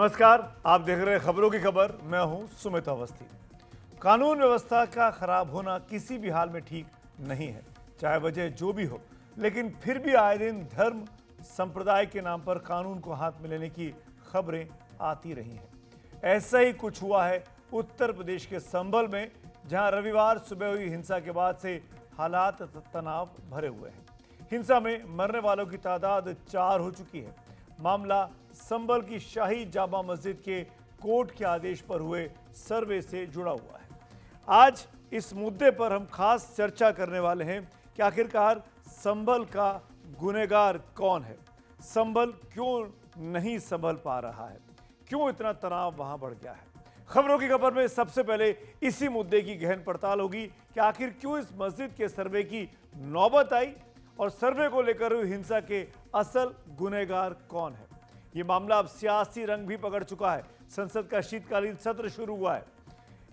नमस्कार, आप देख रहे हैं खबरों की खबर। मैं हूं सुमित अवस्थी। कानून व्यवस्था का खराब होना किसी भी हाल में ठीक नहीं है, चाहे वजह जो भी हो। लेकिन फिर भी आए दिन धर्म संप्रदाय के नाम पर कानून को हाथ में लेने की खबरें आती रही हैं। ऐसा ही कुछ हुआ है उत्तर प्रदेश के संभल में, जहां रविवार सुबह हुई हिंसा के बाद से हालात तनाव भरे हुए हैं। हिंसा में मरने वालों की तादाद 4 हो चुकी है। मामला संभल की शाही जामा मस्जिद के कोर्ट के आदेश पर हुए सर्वे से जुड़ा हुआ है। आज इस मुद्दे पर हम खास चर्चा करने वाले हैं कि आखिरकार संभल का गुनहगार कौन है, संभल क्यों नहीं संभल पा रहा है, क्यों इतना तनाव वहां बढ़ गया है। खबरों की खबर में सबसे पहले इसी मुद्दे की गहन पड़ताल होगी कि आखिर क्यों इस मस्जिद के सर्वे की नौबत आई और सर्वे को लेकर हुई हिंसा के असल गुनहगार कौन है। ये मामला अब सियासी रंग भी पकड़ चुका है। संसद का शीतकालीन सत्र शुरू हुआ है।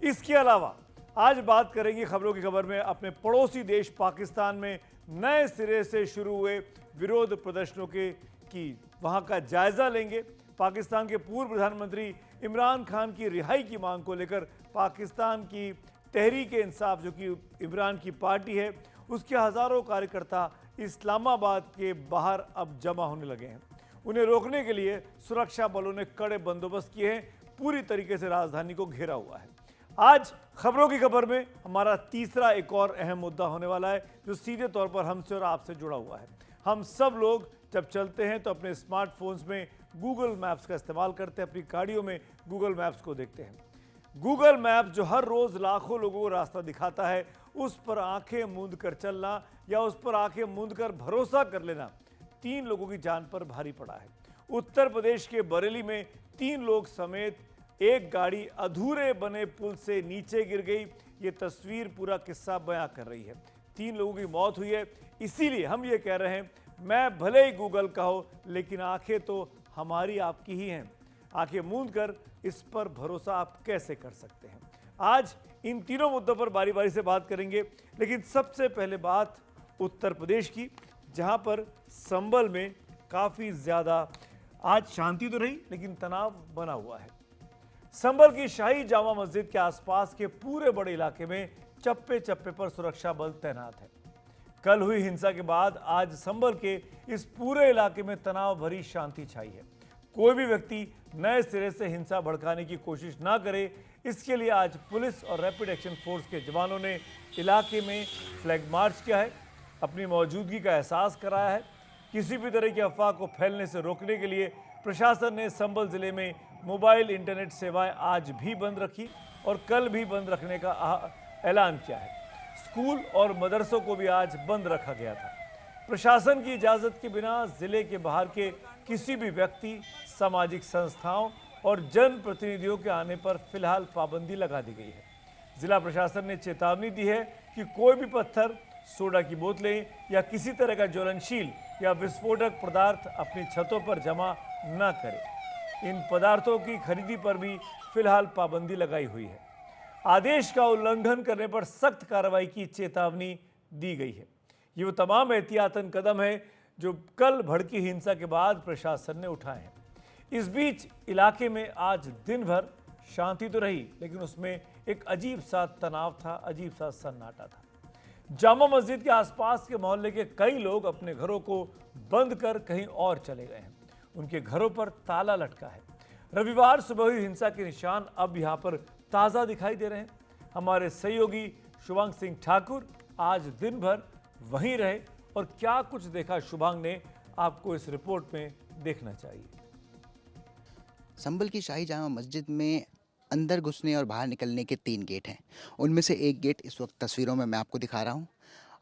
इसके अलावा आज बात करेंगे खबरों की खबर में अपने पड़ोसी देश पाकिस्तान में नए सिरे से शुरू हुए विरोध प्रदर्शनों की वहां का जायजा लेंगे। पाकिस्तान के पूर्व प्रधानमंत्री इमरान खान की रिहाई की मांग को लेकर पाकिस्तान की तहरीक इंसाफ, जो कि इमरान की पार्टी है, उसके हजारों कार्यकर्ता इस्लामाबाद के बाहर अब जमा होने लगे हैं। उन्हें रोकने के लिए सुरक्षा बलों ने कड़े बंदोबस्त किए हैं, पूरी तरीके से राजधानी को घेरा हुआ है। आज खबरों की खबर में हमारा तीसरा एक और अहम मुद्दा होने वाला है, जो सीधे तौर पर हमसे और आपसे जुड़ा हुआ है। हम सब लोग जब चलते हैं तो अपने स्मार्टफोन्स में गूगल मैप्स का इस्तेमाल करते हैं, अपनी गाड़ियों में गूगल मैप्स को देखते हैं। गूगल मैप्स जो हर रोज लाखों लोगों को रास्ता दिखाता है, उस पर आंखें मूंद कर चलना या उस पर आंखें मूंद कर भरोसा कर लेना 3 लोगों की जान पर भारी पड़ा है। उत्तर प्रदेश के बरेली में 3 लोग समेत एक गाड़ी अधूरे बने पुल से नीचे गिर गई। ये तस्वीर पूरा किस्सा बयां कर रही है। 3 लोगों की मौत हुई है। इसीलिए हम ये कह रहे हैं, मैं भले ही गूगल का हो, लेकिन आंखें तो हमारी आपकी ही हैं। आंखें मूंद कर इस पर भरोसा आप कैसे कर सकते हैं। आज इन तीनों मुद्दों पर बारी बारी से बात करेंगे, लेकिन सबसे पहले बात उत्तर प्रदेश की, जहां पर संभल में काफ़ी ज़्यादा आज शांति तो रही, लेकिन तनाव बना हुआ है। संभल की शाही जामा मस्जिद के आसपास के पूरे बड़े इलाके में चप्पे चप्पे पर सुरक्षा बल तैनात है। कल हुई हिंसा के बाद आज संभल के इस पूरे इलाके में तनाव भरी शांति छाई है। कोई भी व्यक्ति नए सिरे से हिंसा भड़काने की कोशिश ना करे, इसके लिए आज पुलिस और रैपिड एक्शन फोर्स के जवानों ने इलाके में फ्लैग मार्च किया है, अपनी मौजूदगी का एहसास कराया है। किसी भी तरह की अफवाह को फैलने से रोकने के लिए प्रशासन ने संभल जिले में मोबाइल इंटरनेट सेवाएं आज भी बंद रखी और कल भी बंद रखने का ऐलान किया है। स्कूल और मदरसों को भी आज बंद रखा गया था। प्रशासन की इजाज़त के बिना जिले के बाहर के किसी भी व्यक्ति, सामाजिक संस्थाओं और जनप्रतिनिधियों के आने पर फिलहाल पाबंदी लगा दी गई है। जिला प्रशासन ने चेतावनी दी है कि कोई भी पत्थर, सोडा की बोतलें या किसी तरह का ज्वलनशील या विस्फोटक पदार्थ अपनी छतों पर जमा न करे। इन पदार्थों की खरीदी पर भी फिलहाल पाबंदी लगाई हुई है। आदेश का उल्लंघन करने पर सख्त कार्रवाई की चेतावनी दी गई है। ये वो तमाम एहतियातन कदम है जो कल भड़की हिंसा के बाद प्रशासन ने उठाए हैं। इस बीच इलाके में आज दिन भर शांति तो रही, लेकिन उसमें एक अजीब सा तनाव था, अजीब सा सन्नाटा था। जामा मस्जिद के आसपास के मोहल्ले के कई लोग अपने घरों को बंद कर कहीं और चले गए हैं। उनके घरों पर ताला लटका है। रविवार सुबह हुई हिंसा के निशान अब यहां पर ताज़ा दिखाई दे रहे हैं। हमारे सहयोगी शुभांग सिंह ठाकुर आज दिन भर वहीं रहे और क्या कुछ देखा शुभांग ने, आपको इस रिपोर्ट में देखना चाहिए। संभल की शाही जामा मस्जिद में अंदर घुसने और बाहर निकलने के 3 गेट हैं। उनमें से एक गेट इस वक्त तस्वीरों में मैं आपको दिखा रहा हूँ,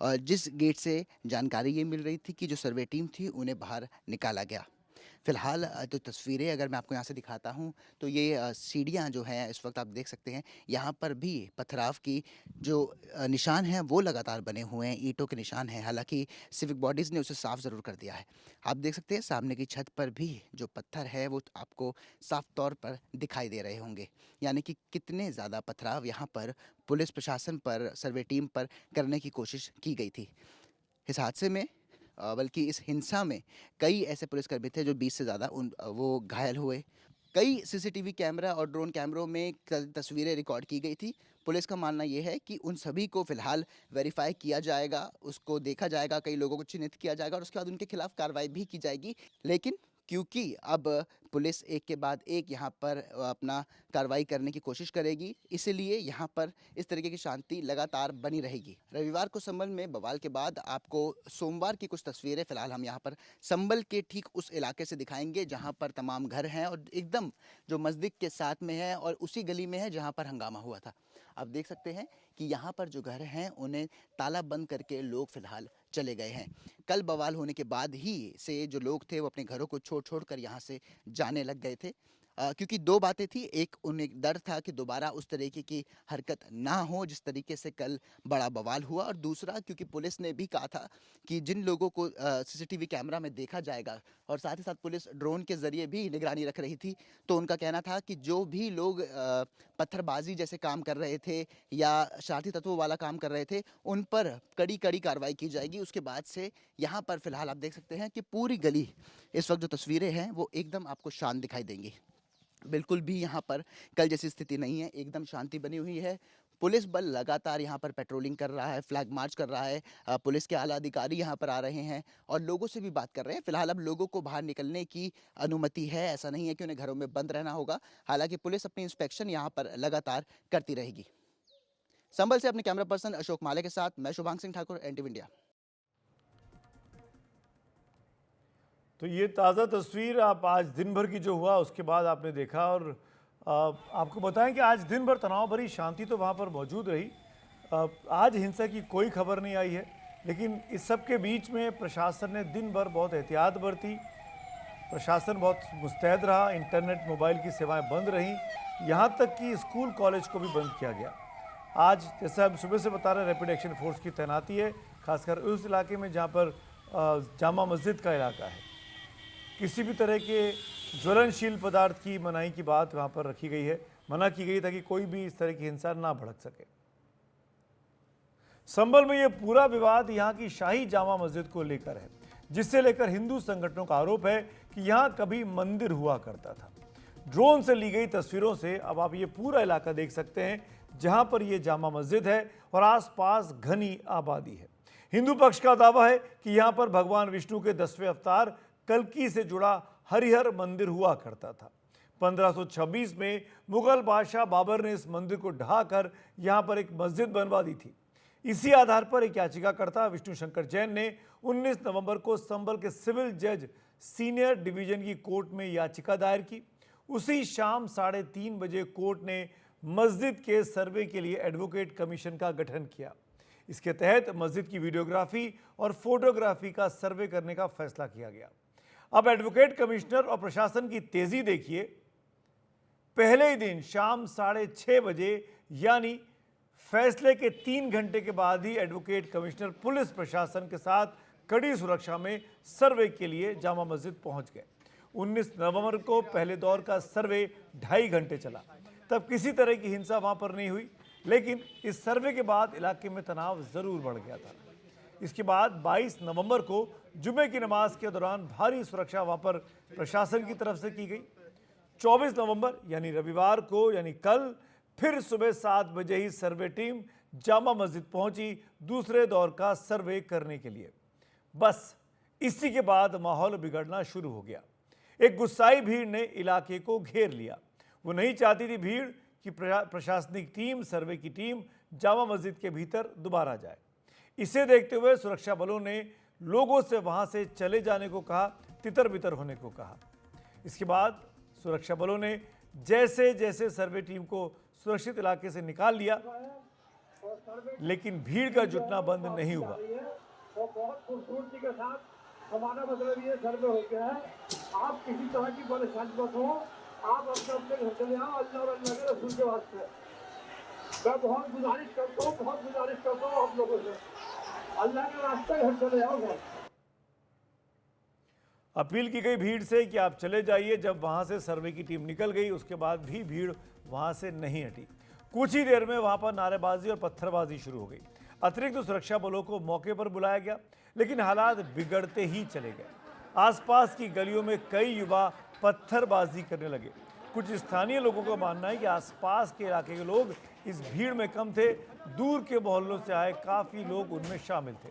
और जिस गेट से जानकारी ये मिल रही थी कि जो सर्वे टीम थी उन्हें बाहर निकाला गया। फ़िलहाल जो तस्वीरें अगर मैं आपको यहाँ से दिखाता हूँ तो ये सीढ़ियाँ जो हैं इस वक्त आप देख सकते हैं, यहाँ पर भी पथराव की जो निशान हैं वो लगातार बने हुए हैं, ईंटों के निशान हैं। हालांकि सिविक बॉडीज़ ने उसे साफ ज़रूर कर दिया है। आप देख सकते हैं सामने की छत पर भी जो पत्थर है वो आपको साफ तौर पर दिखाई दे रहे होंगे, यानी कि कितने ज़्यादा पथराव यहाँ पर पुलिस प्रशासन पर, सर्वे टीम पर करने की कोशिश की गई थी। इस हादसे में बल्कि इस हिंसा में कई ऐसे पुलिसकर्मी थे जो 20 से ज़्यादा वो घायल हुए। कई सीसीटीवी कैमरा और ड्रोन कैमरों में तस्वीरें रिकॉर्ड की गई थी। पुलिस का मानना ये है कि उन सभी को फिलहाल वेरीफाई किया जाएगा, उसको देखा जाएगा, कई लोगों को चिन्हित किया जाएगा और उसके बाद उनके खिलाफ कार्रवाई भी की जाएगी। लेकिन क्योंकि अब पुलिस एक के बाद एक यहाँ पर अपना कार्रवाई करने की कोशिश करेगी, इसलिए यहाँ पर इस तरीके की शांति लगातार बनी रहेगी। रविवार को संभल में बवाल के बाद आपको सोमवार की कुछ तस्वीरें फिलहाल हम यहाँ पर संभल के ठीक उस इलाके से दिखाएंगे जहाँ पर तमाम घर हैं और एकदम जो मस्जिद के साथ में है और उसी गली में है जहाँ पर हंगामा हुआ था। आप देख सकते हैं कि यहाँ पर जो घर हैं उन्हें ताला बंद करके लोग फिलहाल चले गए हैं। कल बवाल होने के बाद ही से जो लोग थे वो अपने घरों को छोड़ कर यहाँ से जाने लग गए थे, क्योंकि दो बातें थी। एक, उन्हें डर था कि दोबारा उस तरीके की हरकत ना हो जिस तरीके से कल बड़ा बवाल हुआ, और दूसरा क्योंकि पुलिस ने भी कहा था कि जिन लोगों को सीसीटीवी कैमरा में देखा जाएगा, और साथ ही साथ पुलिस ड्रोन के ज़रिए भी निगरानी रख रही थी, तो उनका कहना था कि जो भी लोग पत्थरबाजी जैसे काम कर रहे थे या शरारती तत्वों वाला काम कर रहे थे, उन पर कड़ी कड़ी कार्रवाई की जाएगी। उसके बाद से यहाँ पर फिलहाल आप देख सकते हैं कि पूरी गली, इस वक्त जो तस्वीरें हैं वो एकदम आपको शांत दिखाई देंगी। बिल्कुल भी यहाँ पर कल जैसी स्थिति नहीं है, एकदम शांति बनी हुई है। पुलिस बल लगातार यहाँ पर पेट्रोलिंग कर रहा है, फ्लैग मार्च कर रहा है, पुलिस के आला अधिकारी यहाँ पर आ रहे हैं और लोगों से भी बात कर रहे हैं। फिलहाल अब लोगों को बाहर निकलने की अनुमति है, ऐसा नहीं है कि उन्हें घरों में बंद रहना होगा। हालांकि पुलिस अपनी इंस्पेक्शन यहाँ पर लगातार करती रहेगी। संभल से अपने कैमरा पर्सन अशोक माले के साथ मैं शुभांग सिंह ठाकुर, NTV इंडिया। तो ये ताज़ा तस्वीर आप आज दिन भर की जो हुआ उसके बाद आपने देखा, और आपको बताएं कि आज दिन भर तनाव भरी शांति तो वहाँ पर मौजूद रही। आज हिंसा की कोई खबर नहीं आई है, लेकिन इस सब के बीच में प्रशासन ने दिन भर बहुत एहतियात बरती। प्रशासन बहुत मुस्तैद रहा, इंटरनेट मोबाइल की सेवाएं बंद रहीं, यहाँ तक कि स्कूल कॉलेज को भी बंद किया गया। आज जैसे हम सुबह से बता रहे, रैपिड एक्शन फोर्स की तैनाती है, खासकर उस इलाके में जहाँ पर जामा मस्जिद का इलाका है। किसी भी तरह के ज्वलनशील पदार्थ की मनाही की बात वहाँ पर रखी गई है, मना की गई ताकि कोई भी इस तरह की हिंसा ना भड़क सके। संभल में ये पूरा विवाद यहाँ की शाही जामा मस्जिद को लेकर है, जिससे लेकर हिंदू संगठनों का आरोप है कि यहाँ कभी मंदिर हुआ करता था। ड्रोन से ली गई तस्वीरों से अब आप ये पूरा इलाका देख सकते हैं जहाँ पर ये जामा मस्जिद है और आसपास घनी आबादी है। हिंदू पक्ष का दावा है कि यहाँ पर भगवान विष्णु के 10वें अवतार कल्की से जुड़ा हरिहर मंदिर हुआ करता था। 1526 में मुगल बादशाह बाबर ने इस मंदिर को ढहाकर यहाँ पर एक मस्जिद बनवा दी थी। इसी आधार पर एक याचिकाकर्ता विष्णु शंकर जैन ने 19 नवंबर को संभल के सिविल जज सीनियर डिवीजन की कोर्ट में याचिका दायर की। उसी शाम 3:30 बजे कोर्ट ने मस्जिद के सर्वे के लिए एडवोकेट कमीशन का गठन किया। इसके तहत मस्जिद की वीडियोग्राफी और फोटोग्राफी का सर्वे करने का फैसला किया गया। अब एडवोकेट कमिश्नर और प्रशासन की तेजी देखिए। पहले ही दिन शाम 6:30 बजे यानी फैसले के 3 घंटे के बाद ही एडवोकेट कमिश्नर पुलिस प्रशासन के साथ कड़ी सुरक्षा में सर्वे के लिए जामा मस्जिद पहुंच गए। 19 नवंबर को पहले दौर का सर्वे 2.5 घंटे चला। तब किसी तरह की हिंसा वहां पर नहीं हुई, लेकिन इस सर्वे के बाद इलाके में तनाव जरूर बढ़ गया था। इसके बाद 22 नवंबर को जुमे की नमाज के दौरान भारी सुरक्षा वहां पर प्रशासन की तरफ से की गई। 24 नवंबर यानी रविवार को, यानी कल, फिर सुबह 7 बजे ही सर्वे टीम जामा मस्जिद पहुंची दूसरे दौर का सर्वे करने के लिए। बस इसी के बाद माहौल बिगड़ना शुरू हो गया। एक गुस्साई भीड़ ने इलाके को घेर लिया। वो नहीं चाहती थी भीड़ कि प्रशासनिक टीम, सर्वे की टीम जामा मस्जिद के भीतर दोबारा जाए। इसे देखते हुए सुरक्षा बलों ने लोगों से वहां से चले जाने को कहा, तितर बितर होने को कहा। इसके बाद सुरक्षा बलों ने जैसे जैसे सर्वे टीम को सुरक्षित इलाके से निकाल लिया, लेकिन भीड़ का जुटना बंद नहीं हुआ। वो बहुत खूबसूरती के साथ हमारा मतलब ये सर्वे हो गया है। आप किसी तरह की परेशानी मत हो, आप अपने अपने घर चले आओ, अल्लाह और अल्लाह के रसूल के वास्ते। मैं बहुत गुजारिश करता हूँ आप लोगों से, अल्लाह के रास्ते घर चले आओ। अपील की गई भीड़ से कि आप चले जाइए। जब वहां से सर्वे की टीम निकल गई, उसके बाद भी भीड़ वहां से नहीं हटी। कुछ ही देर में वहां पर नारेबाजी और पत्थरबाजी शुरू हो गई। अतिरिक्त सुरक्षा बलों को मौके पर बुलाया गया, लेकिन हालात बिगड़ते ही चले गए। आसपास की गलियों में कई युवा पत्थरबाजी करने लगे। कुछ स्थानीय लोगों का मानना है कि आसपास के इलाके के लोग इस भीड़ में कम थे, दूर के मोहल्लों से आए काफ़ी लोग उनमें शामिल थे।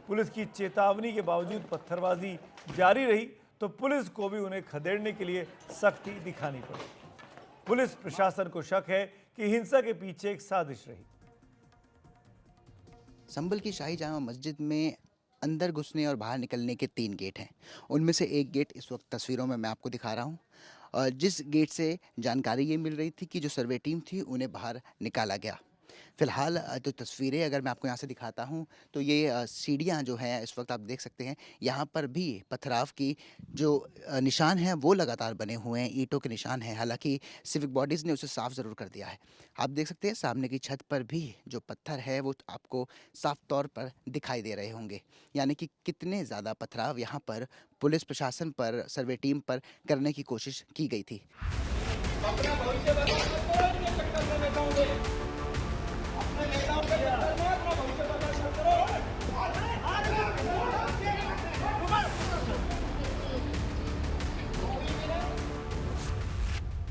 पुलिस की चेतावनी के बावजूद पत्थरबाजी जारी रही तो पुलिस को भी उन्हें खदेड़ने के लिए सख्ती दिखानी पड़ी। पुलिस प्रशासन को शक है कि हिंसा के पीछे एक साजिश रही। संभल की शाही जामा मस्जिद में अंदर घुसने और बाहर निकलने के 3 गेट हैं। उनमें से एक गेट इस वक्त तस्वीरों में मैं आपको दिखा रहा हूँ। जिस गेट से जानकारी ये मिल रही थी कि जो सर्वे टीम थी उन्हें बाहर निकाला गया। फ़िलहाल जो तस्वीरें अगर मैं आपको यहाँ से दिखाता हूँ तो ये सीढ़ियाँ जो हैं इस वक्त आप देख सकते हैं, यहाँ पर भी पथराव की जो निशान हैं वो लगातार बने हुए हैं, ईंटों के निशान हैं। हालांकि सिविक बॉडीज़ ने उसे साफ़ ज़रूर कर दिया है। आप देख सकते हैं सामने की छत पर भी जो पत्थर है वो आपको साफ तौर पर दिखाई दे रहे होंगे, यानी कि कितने ज़्यादा पथराव यहाँ पर पुलिस प्रशासन पर, सर्वे टीम पर करने की कोशिश की गई थी।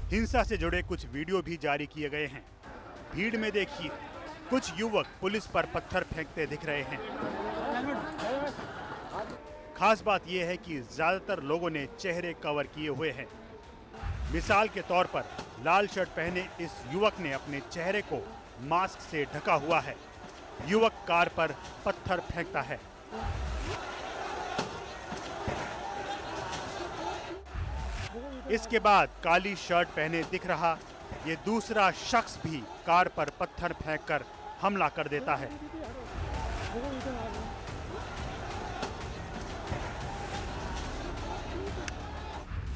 हिंसा से जुड़े कुछ वीडियो भी जारी किए गए हैं। भीड़ में देखिए कुछ युवक पुलिस पर पत्थर फेंकते दिख रहे हैं। खास बात यह है कि ज्यादातर लोगों ने चेहरे कवर किए हुए हैं। मिसाल के तौर पर लाल शर्ट पहने इस युवक ने अपने चेहरे को मास्क से ढका हुआ है। युवक कार पर पत्थर फेंकता है। इसके बाद काली शर्ट पहने दिख रहा ये दूसरा शख्स भी कार पर पत्थर फेंककर हमला कर देता है।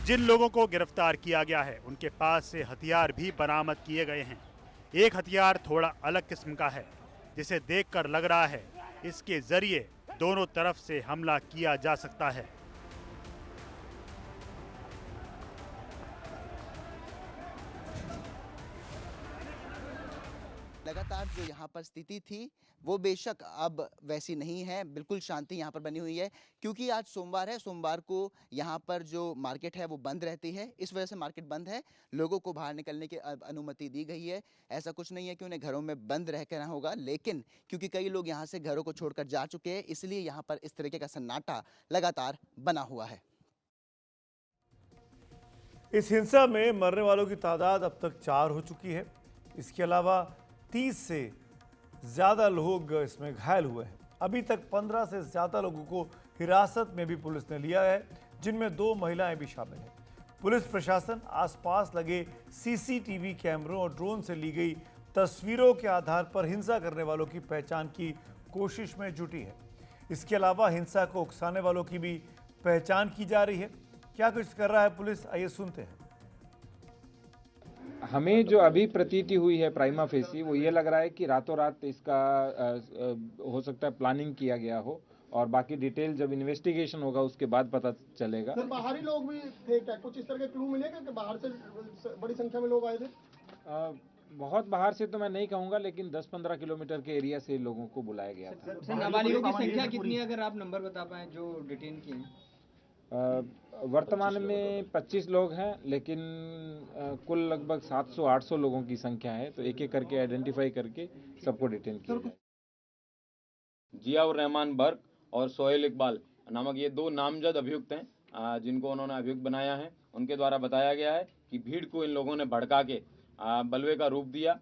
जिन लोगों को गिरफ्तार किया गया है उनके पास से हथियार भी बरामद किए गए हैं। एक हथियार थोड़ा अलग किस्म का है, जिसे देखकर लग रहा है इसके जरिए दोनों तरफ से हमला किया जा सकता है। लगातार जो यहाँ पर स्थिति थी वो बेशक अब वैसी नहीं है, बिल्कुल शांति यहाँ पर बनी हुई है, क्योंकि आज सोमवार है। सोमवार को यहाँ पर जो मार्केट है वो बंद रहती है, इस वजह से मार्केट बंद है। लोगों को बाहर निकलने की अनुमति दी गई है। ऐसा कुछ नहीं है कि उन्हें घरों में बंद रह कर रहना होगा, लेकिन क्योंकि कई लोग यहाँ से घरों को छोड़कर जा चुके हैं, इसलिए यहाँ पर इस तरीके का सन्नाटा लगातार बना हुआ है। इस हिंसा में मरने वालों की तादाद अब तक 4 हो चुकी है। इसके अलावा 30 से ज़्यादा लोग इसमें घायल हुए हैं। अभी तक 15 से ज़्यादा लोगों को हिरासत में भी पुलिस ने लिया है, जिनमें 2 महिलाएं भी शामिल हैं। पुलिस प्रशासन आसपास लगे सीसीटीवी कैमरों और ड्रोन से ली गई तस्वीरों के आधार पर हिंसा करने वालों की पहचान की कोशिश में जुटी है। इसके अलावा हिंसा को उकसाने वालों की भी पहचान की जा रही है। क्या कुछ कर रहा है पुलिस, आइए सुनते हैं। हमें जो अभी प्रतीति हुई है प्राइमा फेसी, वो ये लग रहा है कि रातों रात इसका हो सकता है प्लानिंग किया गया हो, और बाकी डिटेल जब इन्वेस्टिगेशन होगा उसके बाद पता चलेगा। सर, बाहरी लोग भी थे क्या? कुछ इस तरह के क्लू मिलेगा कि बाहर से बड़ी संख्या में लोग आए थे? बहुत बाहर से तो मैं नहीं कहूँगा, लेकिन 10-15 किलोमीटर के एरिया से लोगों को बुलाया गया था। सर, नाबालिगों की संख्या कितनी है, अगर आप नंबर बता पाएं जो डिटेन किए हैं? वर्तमान में 25 लोग हैं, लेकिन कुल लगभग 700-800 लोगों की संख्या है, तो एक एक करके आइडेंटिफाई करके सबको डिटेन किया जाए। जियाउर रहमान बर्क और सोहेल इकबाल नामक ये 2 नामजद अभियुक्त हैं, जिनको उन्होंने अभियुक्त बनाया है। उनके द्वारा बताया गया है कि भीड़ को इन लोगों ने भड़का के बलवे का रूप दिया।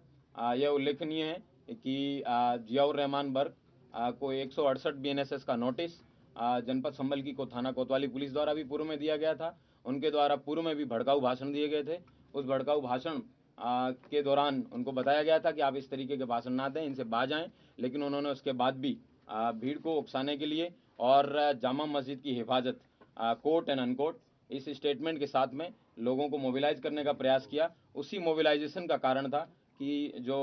यह उल्लेखनीय है कि जियाउर रहमान बर्क को 168 BNSS का नोटिस जनपद संभल की थाना कोतवाली पुलिस द्वारा भी पूर्व में दिया गया था। उनके द्वारा पूर्व में भी भड़काऊ भाषण दिए गए थे। उस भड़काऊ भाषण के दौरान उनको बताया गया था कि आप इस तरीके के भाषण ना दें, इनसे बाज आएं, लेकिन उन्होंने उसके बाद भी भीड़ को उकसाने के लिए और जामा मस्जिद की हिफाजत कोर्ट एंड अनकोर्ट इस स्टेटमेंट के साथ में लोगों को मोबिलाइज करने का प्रयास किया। उसी मोबिलाइजेशन का कारण था कि जो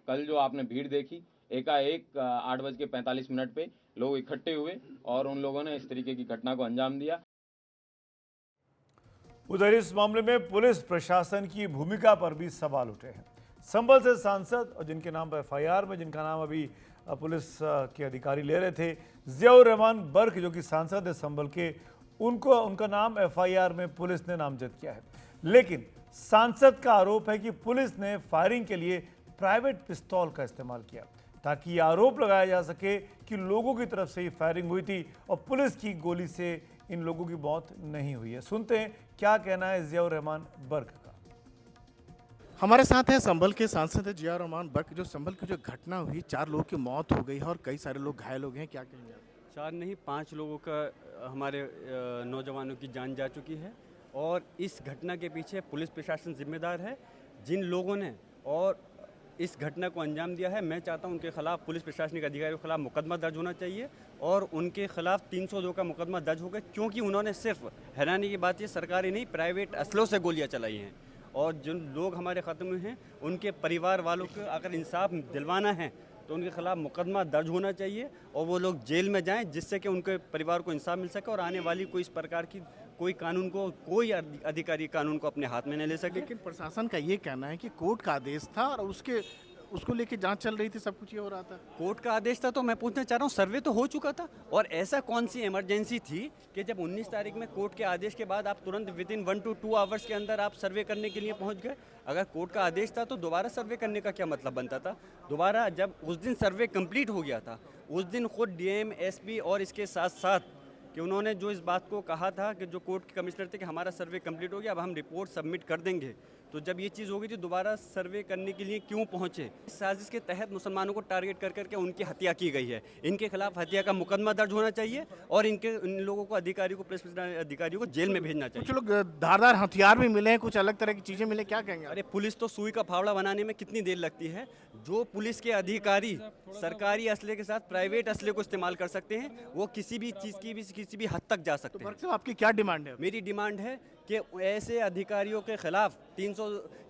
कल जो आपने भीड़ देखी, एकाएक 8:45 पे लोग इकट्ठे हुए और उन लोगों ने इस तरीके की घटना को अंजाम दिया। उधर इस मामले में पुलिस प्रशासन की भूमिका पर भी सवाल उठे हैं। संभल से सांसद और जिनके नाम पर FIR में, जिनका नाम अभी पुलिस के अधिकारी ले रहे थे, जियाउर रहमान बर्क जो कि सांसद है संभल के, उनका नाम FIR में पुलिस ने नामजद किया है। लेकिन सांसद का आरोप है कि पुलिस ने फायरिंग के लिए प्राइवेट पिस्तौल का इस्तेमाल किया ताकि ये आरोप लगाया जा सके कि लोगों की तरफ से ही फायरिंग हुई थी और पुलिस की गोली से इन लोगों की मौत नहीं हुई है। सुनते हैं क्या कहना है जियाउर रहमान बर्क का। हमारे साथ हैं संभल के सांसद जियाउर रहमान बर्क। जो संभल की जो घटना हुई, 4 लोगों की मौत हो गई है और कई सारे लोग घायल हो गए हैं, क्या कहेंगे आप? 4 नहीं 5 लोगों का हमारे नौजवानों की जान जा चुकी है और इस घटना के पीछे पुलिस प्रशासन जिम्मेदार है। जिन लोगों ने और इस घटना को अंजाम दिया है, मैं चाहता हूं उनके खिलाफ, पुलिस प्रशासनिक अधिकारियों के खिलाफ मुकदमा दर्ज होना चाहिए और उनके खिलाफ 302 का मुकदमा दर्ज होगा, क्योंकि उन्होंने सिर्फ, हैरानी की बात ये, सरकारी नहीं प्राइवेट असलों से गोलियां चलाई हैं। और जो लोग हमारे ख़त्म हुए हैं उनके परिवार वालों को अगर इंसाफ दिलवाना है तो उनके खिलाफ मुकदमा दर्ज होना चाहिए और वो लोग जेल में जाएं, जिससे कि उनके परिवार को इंसाफ मिल सके और आने वाली कोई इस प्रकार की कोई कानून को, कोई अधिकारी कानून को अपने हाथ में न ले सके। लेकिन प्रशासन का ये कहना है कि कोर्ट का आदेश था और उसको लेके जांच चल रही थी, सब कुछ ये हो रहा था। कोर्ट का आदेश था तो मैं पूछना चाह रहा हूँ, सर्वे तो हो चुका था और ऐसा कौन सी इमरजेंसी थी कि जब 19 तारीख में कोर्ट के आदेश के बाद आप तुरंत विदिन 1 to 2 आवर्स के अंदर आप सर्वे करने के लिए पहुंच गए? अगर कोर्ट का आदेश था तो दोबारा सर्वे करने का क्या मतलब बनता था? दोबारा जब उस दिन सर्वे कंप्लीट हो गया था, उस दिन खुद डीएम, एसपी और इसके साथ साथ कि उन्होंने जो इस बात को कहा था कि जो कोर्ट के कमिश्नर थे कि हमारा सर्वे कंप्लीट हो गया, अब हम रिपोर्ट सबमिट कर देंगे, तो जब ये चीज़ हो गई थी दोबारा सर्वे करने के लिए क्यों पहुंचे? इस साजिश के तहत मुसलमानों को टारगेट कर करके उनकी हत्या की गई है। इनके खिलाफ हत्या का मुकदमा दर्ज होना चाहिए और इन लोगों को, अधिकारियों को, पुलिस अधिकारियों को जेल में भेजना चाहिए। कुछ लोग धारदार हथियार भी मिले हैं, कुछ अलग तरह की चीज़ें मिले, क्या कहेंगे? अरे पुलिस तो सुई का फावड़ा बनाने में कितनी देर लगती है? जो पुलिस के अधिकारी सरकारी असले के साथ प्राइवेट असले को इस्तेमाल कर सकते हैं, वो किसी भी चीज़ की भी किसी भी हद तक जा सकते हैं। तो आपकी क्या डिमांड है? मेरी डिमांड है कि ऐसे अधिकारियों के खिलाफ 300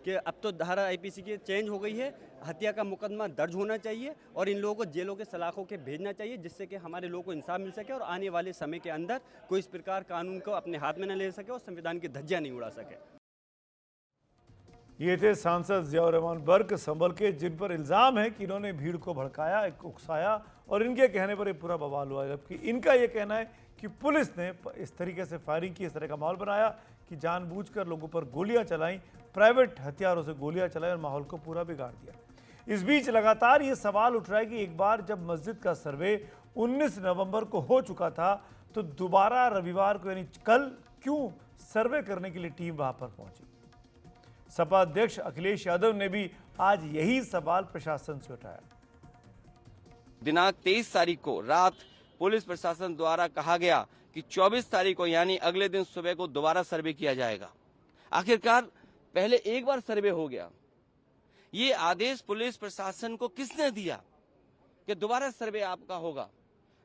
के, अब तो धारा आईपीसी की चेंज हो गई है, हत्या का मुकदमा दर्ज होना चाहिए और इन लोगों को जेलों के सलाखों के भेजना चाहिए, जिससे कि हमारे लोगों को इंसाफ मिल सके और आने वाले समय के अंदर कोई इस प्रकार कानून को अपने हाथ में न ले सके और संविधान की धज्जियां नहीं उड़ा सके। ये थे सांसद जियाउर रहमान बर्क संभल के, जिन पर इल्ज़ाम है कि इन्होंने भीड़ को भड़काया, उकसाया और इनके कहने पर ये पूरा बवाल हुआ। जबकि इनका ये कहना है कि पुलिस ने इस तरीके से फायरिंग की, इस तरह का माहौल बनाया कि जानबूझकर लोगों पर गोलियां चलाईं, प्राइवेट हथियारों से गोलियां चलाई और माहौल को पूरा बिगाड़ दिया। इस बीच लगातार ये सवाल उठ रहा है कि एक बार जब मस्जिद का सर्वे 19 नवंबर को हो चुका था तो दोबारा रविवार को यानी कल क्यों सर्वे करने के लिए टीम वहां पर पहुंची? सपा अध्यक्ष अखिलेश यादव ने भी आज यही सवाल प्रशासन से उठाया। दिनांक 23 तारीख को रात पुलिस प्रशासन द्वारा कहा गया कि 24 तारीख को यानी अगले दिन सुबह को दोबारा सर्वे किया जाएगा। आखिरकार पहले एक बार सर्वे हो गया, ये आदेश पुलिस प्रशासन को किसने दिया कि दोबारा सर्वे आपका होगा?